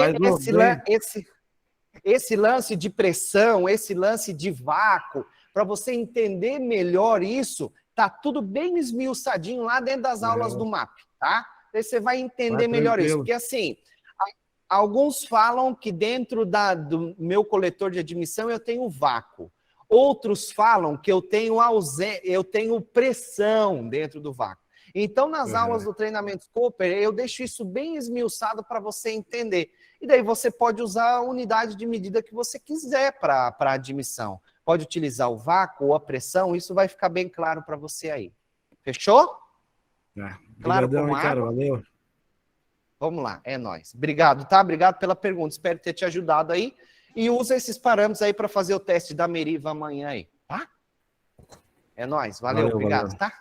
esse lance de pressão, esse lance de vácuo, para você entender melhor isso, tá tudo bem esmiuçadinho lá dentro das aulas do MAP, tá? Aí você vai entender melhor isso, porque assim, alguns falam que dentro do meu coletor de admissão eu tenho vácuo. Outros falam que eu tenho pressão dentro do vácuo. Então, nas aulas do treinamento Scopper, eu deixo isso bem esmiuçado para você entender. E daí você pode usar a unidade de medida que você quiser para a admissão. Pode utilizar o vácuo ou a pressão, isso vai ficar bem claro para você aí. Fechou? Claro como cara, valeu. Vamos lá, é nóis. Obrigado, tá? Obrigado pela pergunta, espero ter te ajudado aí. E usa esses parâmetros aí para fazer o teste da Meriva amanhã aí, tá? É nóis, valeu, obrigado, tá?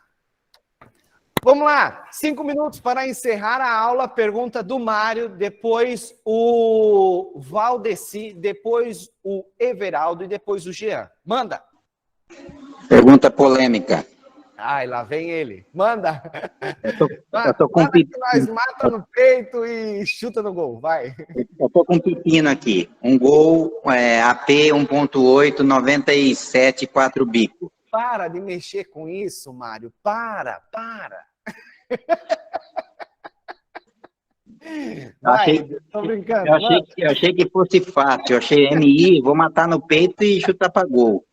Vamos lá, 5 minutos para encerrar a aula. Pergunta do Mário, depois o Valdeci, depois o Everaldo e depois o Jean. Manda. Pergunta polêmica. Ai, lá vem ele. Manda. Eu tô com que nós mata no peito e chuta no gol, vai. Eu tô com um pepino aqui. Um gol AP 1.8, 97, 4 bico. Para de mexer com isso, Mário. Para. Vai, tô brincando. Eu achei que fosse fácil. Eu achei MI, vou matar no peito e chutar para gol.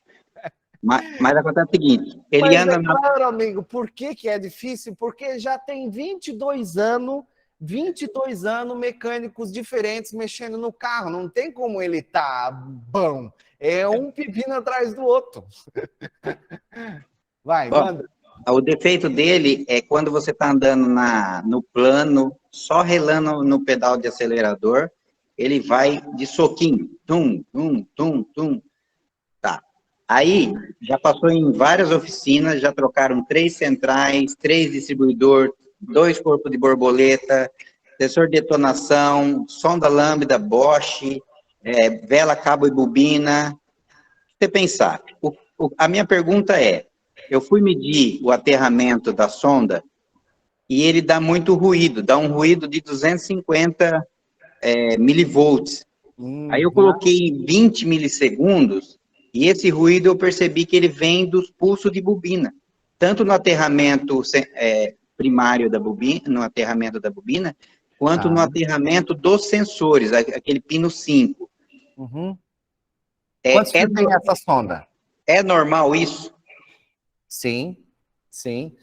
Mas acontece o seguinte, ele Mas anda é claro, amigo, por que que é difícil? Porque já tem 22 anos mecânicos diferentes mexendo no carro. Não tem como ele tá bom. É um pepino atrás do outro. Vai, Bom, manda. o defeito dele é quando você está andando no plano, só relando no pedal de acelerador, ele vai de soquinho. Tum, tum, tum, tum. Tá. Aí, já passou em várias oficinas, já trocaram 3 centrais, 3 distribuidores, 2 corpos de borboleta, sensor de detonação, sonda lambda, Bosch, vela, cabo e bobina. Você pensar, a minha pergunta é, eu fui medir o aterramento da sonda e ele dá muito ruído, dá um ruído de 250 milivolts. Aí eu coloquei em 20 milissegundos e esse ruído eu percebi que ele vem dos pulsos de bobina, tanto no aterramento primário da bobina, no aterramento da bobina, quanto no aterramento dos sensores, aquele pino 5. Uhum. Quantos fios tem essa sonda? É normal isso? Sim, sim.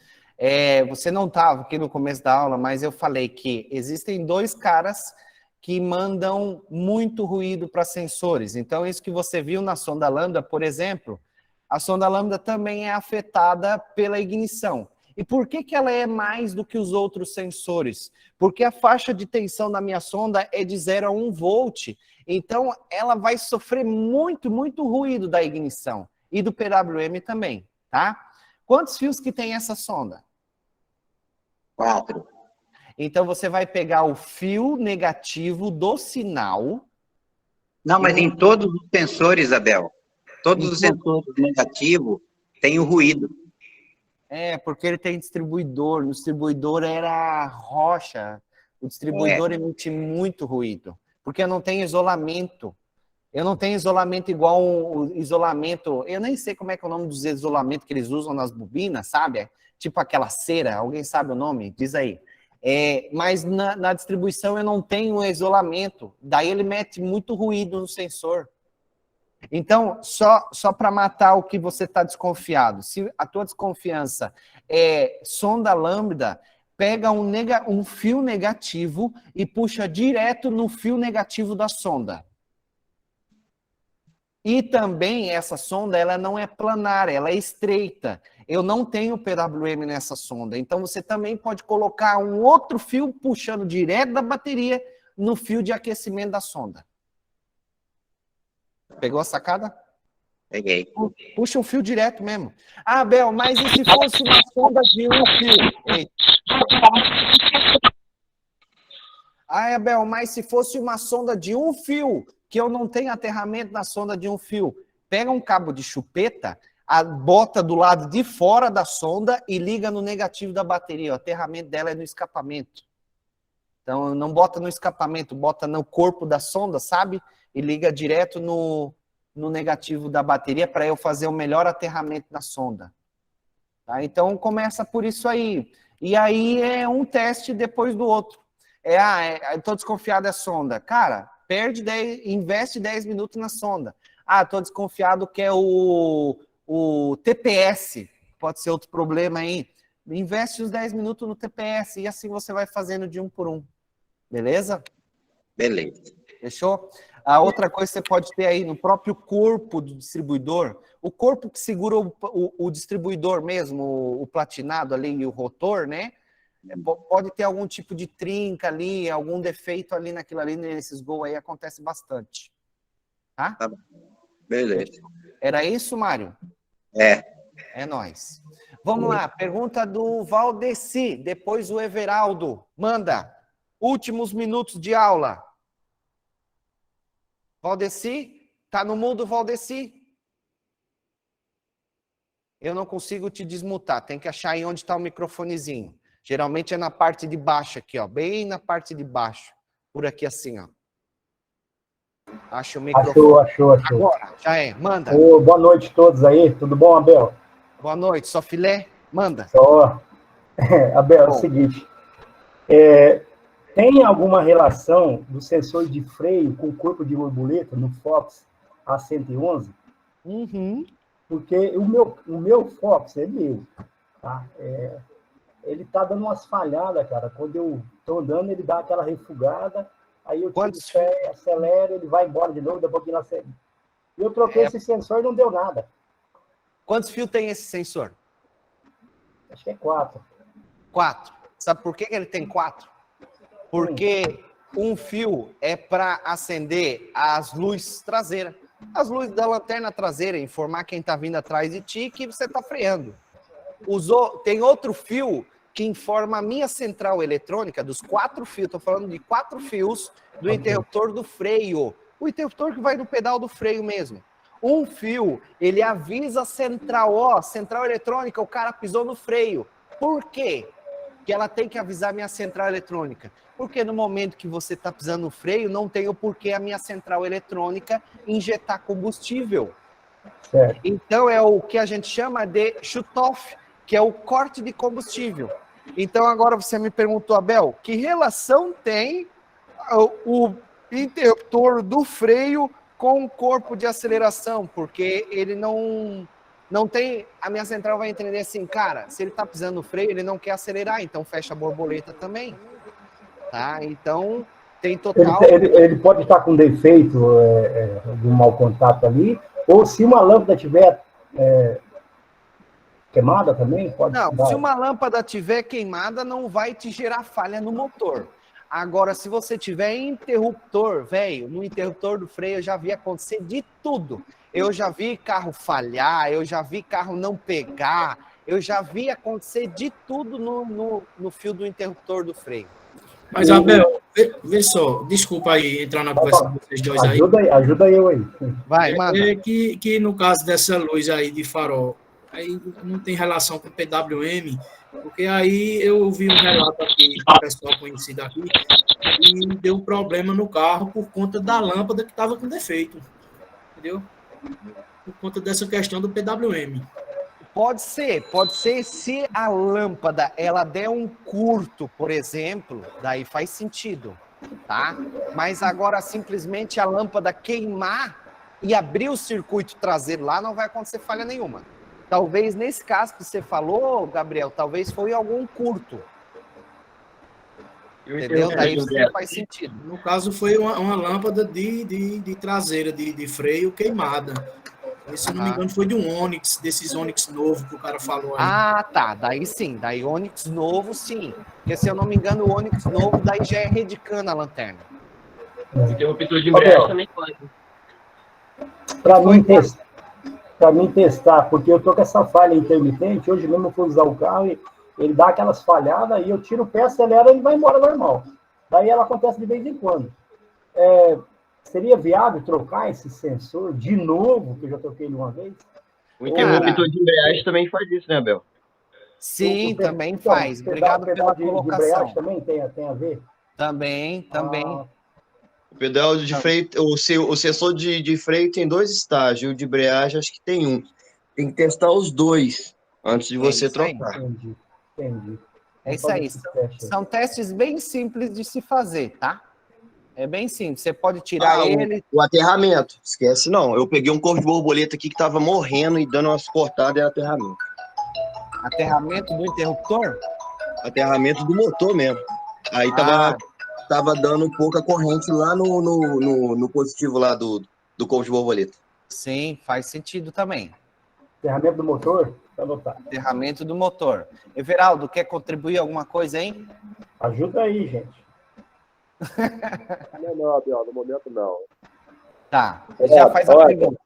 Você não estava aqui no começo da aula, mas eu falei que existem 2 caras que mandam muito ruído para sensores. Então, isso que você viu na sonda lambda, por exemplo, a sonda lambda também é afetada pela ignição. E por que que ela é mais do que os outros sensores? Porque a faixa de tensão da minha sonda é de 0 a 1 volt. Então, ela vai sofrer muito, muito ruído da ignição. E do PWM também, tá? Quantos fios que tem essa sonda? 4. Então, você vai pegar o fio negativo do sinal. Não, mas em todos os sensores, Abel, todos os sensores negativos têm o ruído. Porque ele tem distribuidor. No distribuidor era rocha. O distribuidor emite muito ruído. Porque não tem isolamento. Eu não tenho isolamento igual o isolamento... Eu nem sei como é que é o nome dos isolamentos que eles usam nas bobinas, sabe? Tipo aquela cera. Alguém sabe o nome? Diz aí. Mas na distribuição eu não tenho isolamento. Daí ele mete muito ruído no sensor. Então, só para matar o que você está desconfiado, se a tua desconfiança é sonda lambda, pega um fio negativo e puxa direto no fio negativo da sonda. E também essa sonda, ela não é planar, ela é estreita. Eu não tenho PWM nessa sonda, então você também pode colocar um outro fio puxando direto da bateria no fio de aquecimento da sonda. Pegou a sacada? Peguei. Puxa um fio direto mesmo. Ah, Bel, mas e se fosse uma sonda de um fio? Eita. Ah, Bel, mas se fosse uma sonda de um fio, que eu não tenho aterramento na sonda de um fio, pega um cabo de chupeta, bota do lado de fora da sonda e liga no negativo da bateria. O aterramento dela é no escapamento. Então, não bota no escapamento, bota no corpo da sonda, sabe? E liga direto no negativo da bateria para eu fazer o melhor aterramento da sonda. Tá? Então, começa por isso aí. E aí é um teste depois do outro. Estou desconfiado da sonda. Cara, investe 10 minutos na sonda. Estou desconfiado que é o TPS. Pode ser outro problema aí. Investe os 10 minutos no TPS e assim você vai fazendo de um por um. Beleza? Beleza. Fechou? A outra coisa que você pode ter aí no próprio corpo do distribuidor, o corpo que segura o distribuidor mesmo, o platinado ali e o rotor, né? Pode ter algum tipo de trinca ali, algum defeito ali naquilo ali, nesses gols aí acontece bastante. Tá? Tá bom. Beleza. Era isso, Mário? É nóis. Vamos lá, pergunta do Valdeci, depois o Everaldo. Manda. Últimos minutos de aula. Valdeci? Tá no mudo, Valdeci? Eu não consigo te desmutar. Tem que achar aí onde está o microfonezinho. Geralmente é na parte de baixo aqui, ó. Bem na parte de baixo. Por aqui assim, ó. Acha o microfone. Achou. Agora, já é. Manda. Boa noite a todos aí. Tudo bom, Abel? Boa noite. Só filé? Manda. Abel, é o seguinte. Tem alguma relação do sensor de freio com o corpo de borboleta no Fox A111? Uhum. Porque o meu Fox é meu, tá? Ele tá dando umas falhadas, cara. Quando eu tô andando, ele dá aquela refugada, aí eu tiro o pé, acelero, ele vai embora de novo, depois que acelera. E eu troquei esse sensor e não deu nada. Quantos fios tem esse sensor? Acho que é 4. 4. Sabe por que ele tem 4? Porque um fio é para acender as luzes traseiras. As luzes da lanterna traseira, informar quem está vindo atrás de ti que você está freando. Tem outro fio que informa a minha central eletrônica, dos 4 fios, estou falando de 4 fios do interruptor do freio. O interruptor que vai no pedal do freio mesmo. Um fio, ele avisa a central, central eletrônica, o cara pisou no freio. Por quê? Que ela tem que avisar a minha central eletrônica. Porque no momento que você está pisando no freio, não tem o porquê a minha central eletrônica injetar combustível. Certo. Então é o que a gente chama de shut-off, que é o corte de combustível. Então agora você me perguntou, Abel, que relação tem o interruptor do freio com o corpo de aceleração? Porque ele não tem... A minha central vai entender assim, cara, se ele está pisando no freio, ele não quer acelerar, então fecha a borboleta também. Tá? Então, tem total... Ele pode estar com defeito de um mau contato ali, ou se uma lâmpada tiver queimada também, pode... Não, se uma lâmpada tiver queimada, não vai te gerar falha no motor. Agora, se você tiver interruptor, velho, no interruptor do freio eu já vi acontecer de tudo. Eu já vi carro falhar, eu já vi carro não pegar, eu já vi acontecer de tudo no fio do interruptor do freio. Mas, Abel, vê só, desculpa aí entrar na conversa com vocês dois aí. Ajuda eu aí. Vai, manda. Que no caso dessa luz aí de farol, aí não tem relação com PWM, porque aí eu ouvi um relato aqui do pessoal conhecido aqui e deu um problema no carro por conta da lâmpada que estava com defeito, entendeu? Por conta dessa questão do PWM. Pode ser se a lâmpada ela der um curto, por exemplo, daí faz sentido, tá? Mas agora simplesmente a lâmpada queimar e abrir o circuito traseiro lá não vai acontecer falha nenhuma. Talvez nesse caso que você falou, Gabriel, talvez foi algum curto. Entendeu? Daí faz sentido. No caso foi uma lâmpada de traseira, de freio queimada. Se não me engano, foi de um Onix, desses Onix novo que o cara falou aí. Ah, tá. Daí sim. Daí Onix novo, sim. Porque se eu não me engano, o Onix novo, daí já é redicando a lanterna. Interruptor de embreagem também pode. Para mim testar, porque eu tô com essa falha intermitente, hoje mesmo eu fui usar o carro e ele dá aquelas falhadas e eu tiro o pé, acelero e ele vai embora normal. Daí ela acontece de vez em quando. Seria viável trocar esse sensor de novo, que eu já troquei de uma vez? O interruptor de embreagem também faz isso, né, Abel? Sim, também faz. Obrigado pela colocação. De também tem a ver? Também. O pedal de freio, o sensor de freio tem 2 estágios, o de embreagem acho que tem um. Tem que testar os 2 antes de você trocar. Entendi. É isso aí. São testes bem simples de se fazer, tá? É bem simples. Você pode tirar ele... O aterramento, esquece não. Eu peguei um corpo de borboleta aqui que tava morrendo e dando umas cortadas, era aterramento. Aterramento do interruptor? Aterramento do motor mesmo. Aí tava dando pouca corrente lá no positivo lá do corpo de borboleta. Sim, faz sentido também. Aterramento do motor? Tá anotado. Aterramento do motor. Everaldo, quer contribuir alguma coisa, hein? Ajuda aí, gente. Não, Abel, no momento não. Tá, já faz a pergunta.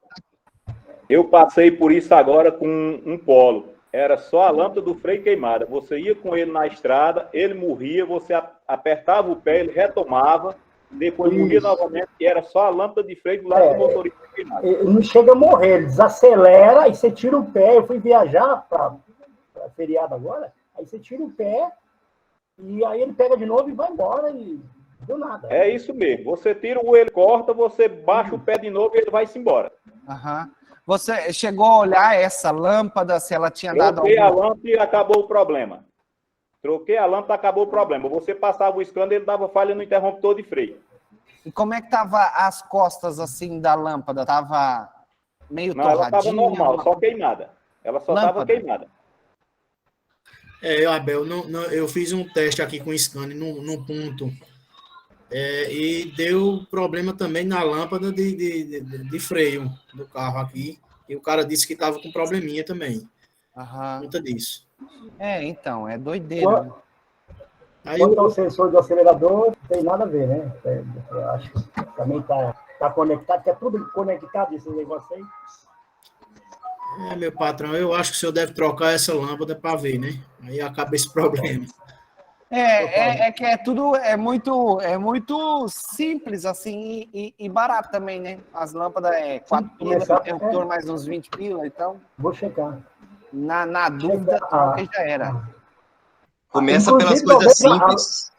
Eu passei por isso agora com um Polo. Era só a lâmpada do freio queimada. Você ia com ele na estrada, ele morria, você apertava o pé, ele retomava, depois morria novamente, e era só a lâmpada de freio do lado do motorista queimada. Ele não chega a morrer, ele desacelera e você tira o pé. Eu fui viajar para feriado agora, aí você tira o pé e aí ele pega de novo e vai embora e... Deu nada. É isso mesmo. Você tira o ele corta, você baixa o pé de novo e ele vai-se embora. Você chegou a olhar essa lâmpada, se ela tinha dado a lâmpada e acabou o problema. Troquei a lâmpada, acabou o problema. Você passava o scanner, ele dava falha no interruptor de freio. E como é que tava as costas, assim, da lâmpada? Tava meio Não, ela torradinha? estava normal, só queimada. Ela só estava Lâmpada. queimada. Abel, eu fiz um teste aqui com o scanner num ponto. E deu problema também na lâmpada de freio do carro aqui. E o cara disse que estava com probleminha também. Aham. Conta disso. Então, é doideira. Né? Quanto ao sensor do acelerador, não tem nada a ver, né? Eu acho que também tá conectado, que é tudo conectado esse negócio aí. Meu patrão, eu acho que o senhor deve trocar essa lâmpada para ver, né? Aí acaba esse problema. É que é muito simples, assim, e barato também, né? As lâmpadas 4 pila, interruptor mais uns 20 pila, então... Vou checar. Na dúvida, troca e já era. Começa Inclusive, pelas coisas simples.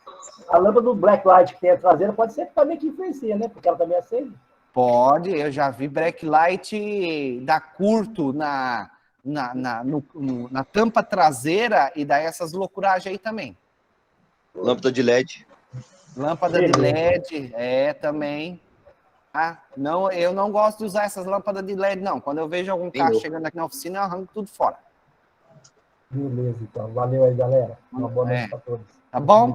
A lâmpada do blacklight que tem a traseira pode ser também que influencia, né? Porque ela também acende. Pode, eu já vi blacklight dar curto na tampa traseira e dar essas loucuragens aí também. Lâmpada de LED. Lâmpada de LED, também. Não, eu não gosto de usar essas lâmpadas de LED, não. Quando eu vejo algum carro chegando aqui na oficina, eu arranco tudo fora. Beleza, então. Valeu aí, galera. Uma boa noite para todos. Tá bom?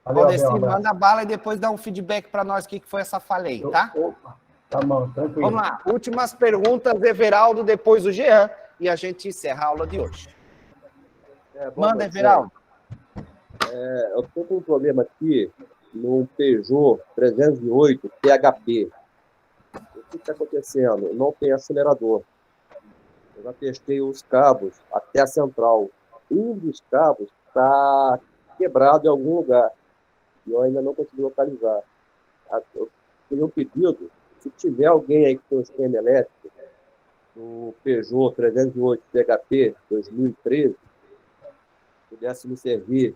Valeu, Valdecir, Abel, manda bala e depois dá um feedback para nós o que foi essa falha aí, tá? Opa, tá bom, tranquilo. Vamos lá. Últimas perguntas, Everaldo, depois o Jean, e a gente encerra a aula de hoje. Manda, Everaldo. Eu estou com um problema aqui no Peugeot 308 PHP. O que está acontecendo? Não tem acelerador. Eu já testei os cabos até a central. Um dos cabos está quebrado em algum lugar. E eu ainda não consegui localizar. Eu tenho um pedido, se tiver alguém aí que tem um esquema elétrico, no Peugeot 308 PHP 2013, pudesse me servir.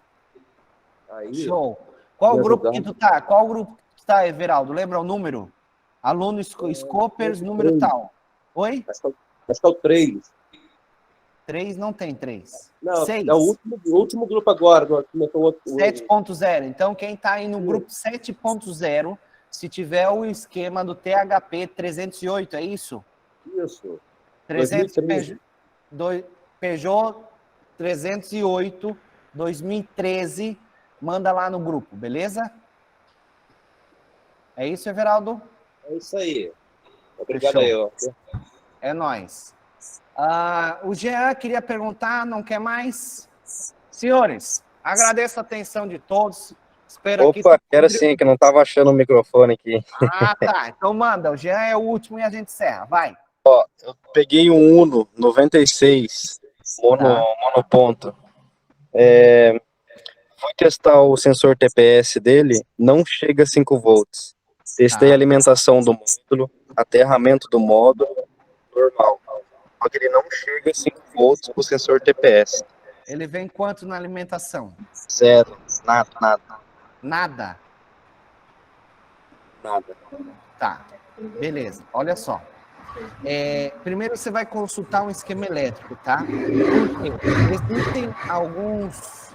Aí, show. Qual grupo que tu tá? Qual grupo que tu tá, Everaldo? Lembra o número? Aluno Scopers, número tal. Oi? Acho que é o 3. 3 não tem 3. Não, 6. é o último grupo agora. Começou o outro. 7.0. Então, quem tá aí no grupo 7.0, se tiver o esquema do THP 308, é isso? Isso. 300 Peugeot 308, 2013, manda lá no grupo, beleza? É isso, Everaldo? É isso aí. Obrigado aí, ó. É nóis. O Jean queria perguntar, não quer mais? Senhores, agradeço a atenção de todos. Espero Opa, quero sim, que não estava achando o microfone aqui. Tá. Então manda, o Jean é o último e a gente encerra, vai. Ó, eu peguei um Uno 96, monoponto. Fui testar o sensor TPS dele, não chega a 5 volts. Testei a alimentação do módulo, aterramento do módulo, normal. Só que ele não chega a 5 volts com o sensor TPS. Ele vem quanto na alimentação? 0, nada. Nada? Nada. Tá, beleza. Olha só. Primeiro você vai consultar um esquema elétrico, tá? Porque existem alguns...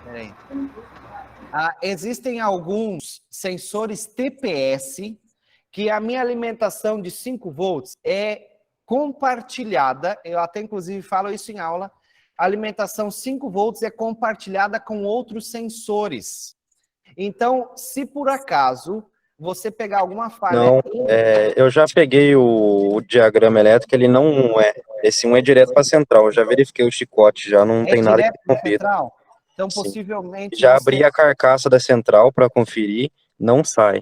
Peraí. Existem alguns sensores TPS que a minha alimentação de 5 volts é compartilhada, eu até inclusive falo isso em aula, a alimentação 5 volts é compartilhada com outros sensores. Então, se por acaso você pegar alguma falha... Não, eu já peguei o diagrama elétrico, ele não é. Esse um é direto para a central, eu já verifiquei o chicote, já não tem nada que confira. Então, possivelmente... Já abri a carcaça da central para conferir, não sai.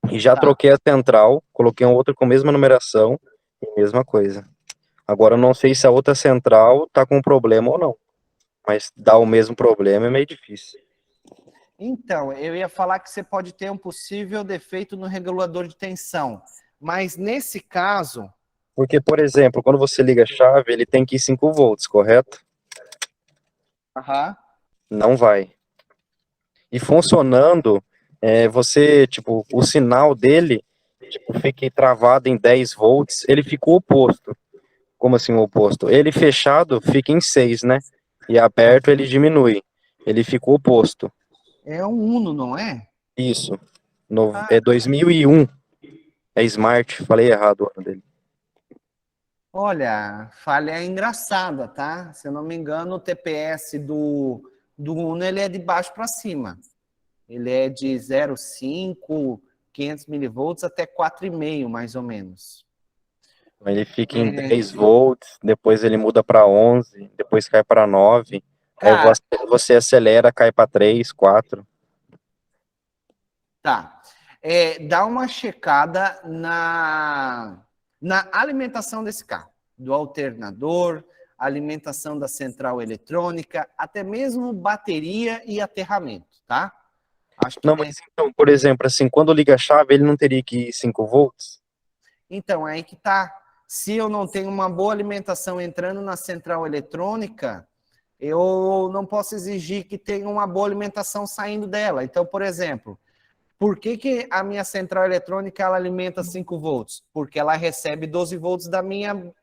E já troquei a central, coloquei um outro com a mesma numeração, e mesma coisa. Agora, eu não sei se a outra central tá com problema ou não. Mas dar o mesmo problema é meio difícil. Então, eu ia falar que você pode ter um possível defeito no regulador de tensão. Mas nesse caso... Porque, por exemplo, quando você liga a chave, ele tem que ir 5 volts, correto? Aham. Não vai. E funcionando, você, tipo, o sinal dele, tipo, fica travado em 10 volts, ele fica o oposto. Como assim o oposto? Ele fechado fica em 6, né? e aperto, ele diminui. Ele fica o oposto. É um Uno, não é? Isso. É 2001. É Smart. Falei errado o ano dele. Olha, falha engraçada, tá? Se eu não me engano, o TPS do Uno, ele é de baixo para cima. Ele é de 0,5, 500 milivolts até 4,5, mais ou menos. Ele fica em 10 volts, depois ele muda para 11, depois cai para 9. Cara, Aí você acelera, cai para 3, 4. Tá. Dá uma checada na alimentação desse carro, do alternador, alimentação da central eletrônica, até mesmo bateria e aterramento, tá? Acho que Não, mas então, por exemplo, assim, quando liga a chave, ele não teria que ir 5 volts? Então, é aí que tá. Se eu não tenho uma boa alimentação entrando na central eletrônica, eu não posso exigir que tenha uma boa alimentação saindo dela. Então, por exemplo, por que a minha central eletrônica ela alimenta 5 volts? Porque ela recebe 12 volts da minha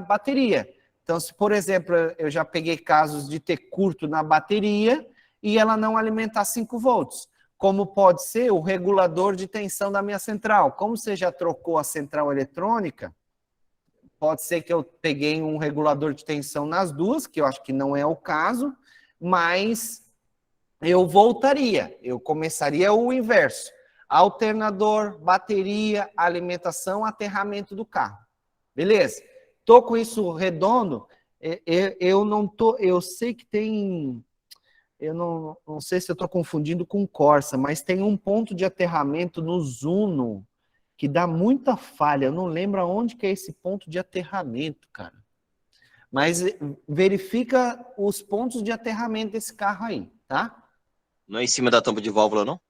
bateria. Então, se, por exemplo, eu já peguei casos de ter curto na bateria e ela não alimentar 5 volts. Como pode ser o regulador de tensão da minha central. Como você já trocou a central eletrônica, pode ser que eu peguei um regulador de tensão nas duas, que eu acho que não é o caso, mas eu voltaria, eu começaria o inverso. Alternador, bateria, alimentação, aterramento do carro. Beleza? Tô com isso redondo, eu sei que tem, eu não sei se eu estou confundindo com Corsa, mas tem um ponto de aterramento no Zuno que dá muita falha. Eu não lembro aonde que é esse ponto de aterramento, cara. Mas verifica os pontos de aterramento desse carro aí, tá? Não é em cima da tampa de válvula, não?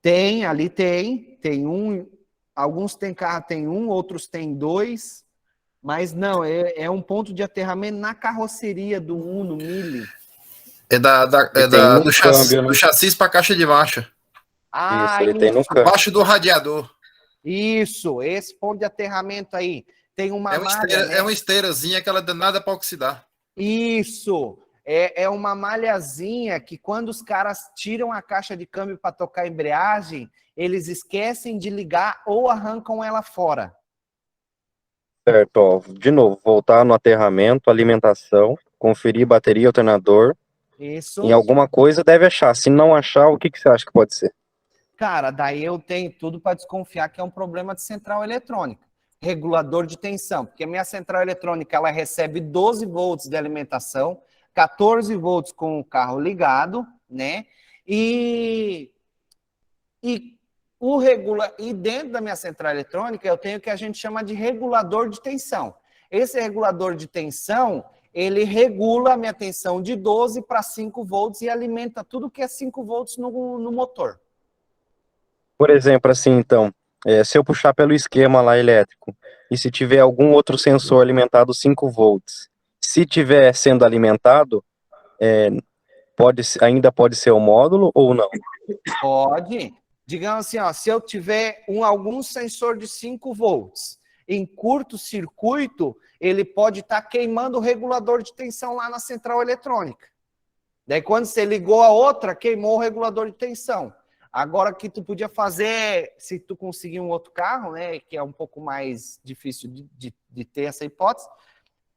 Tem, ali tem. Tem um. Alguns tem carro, tem um, outros tem dois. Mas não, é um ponto de aterramento na carroceria do Uno Mille. Do chassi para a caixa de marcha. Ah, ele tem no câmbio. Embaixo do radiador. Isso, esse ponto de aterramento aí. Tem uma malha, né? É uma esteirazinha, aquela danada para oxidar. Isso. É uma malhazinha que quando os caras tiram a caixa de câmbio para tocar a embreagem, eles esquecem de ligar ou arrancam ela fora. Certo, ó. De novo, voltar no aterramento, alimentação, conferir bateria, alternador. Isso. Em alguma coisa deve achar. Se não achar, o que você acha que pode ser? Cara, daí eu tenho tudo para desconfiar que é um problema de central eletrônica. Regulador de tensão, porque a minha central eletrônica ela recebe 12 volts de alimentação, 14 volts com o carro ligado, né? E dentro da minha central eletrônica eu tenho o que a gente chama de regulador de tensão. Esse regulador de tensão, ele regula a minha tensão de 12 para 5 volts e alimenta tudo que é 5 volts no motor. Por exemplo, assim, então, se eu puxar pelo esquema lá elétrico, e se tiver algum outro sensor alimentado 5 volts, se tiver sendo alimentado, ainda pode ser o módulo ou não? Pode. Digamos assim, ó, se eu tiver algum sensor de 5 volts em curto-circuito, ele pode estar queimando o regulador de tensão lá na central eletrônica. Daí, quando você ligou a outra, queimou o regulador de tensão. Agora, o que tu podia fazer, se tu conseguir um outro carro, né, que é um pouco mais difícil de ter essa hipótese,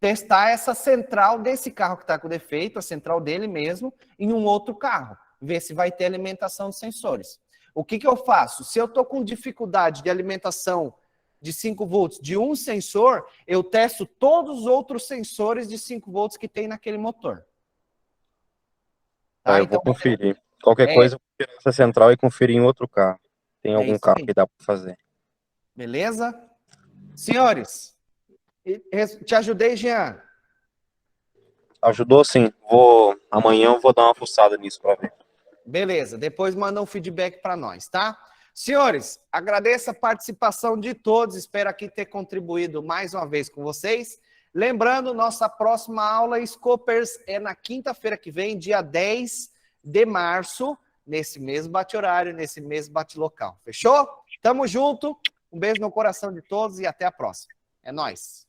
testar essa central desse carro que está com defeito, a central dele mesmo, em um outro carro. Ver se vai ter alimentação de sensores. O que eu faço? Se eu estou com dificuldade de alimentação de 5 volts de um sensor, eu testo todos os outros sensores de 5 volts que tem naquele motor. Tá, eu vou conferir. Qualquer coisa, eu vou tirar essa central e conferir em outro carro. Tem algum carro que dá para fazer. Beleza? Senhores, te ajudei, Jean? Ajudou sim. Amanhã eu vou dar uma fuçada nisso para ver. Beleza, depois manda um feedback para nós, tá? Senhores, agradeço a participação de todos, espero aqui ter contribuído mais uma vez com vocês. Lembrando, nossa próxima aula Scopers é na quinta-feira que vem, dia 10 de março, nesse mesmo bate-horário, nesse mesmo bate-local. Fechou? Tamo junto, um beijo no coração de todos e até a próxima. É nóis!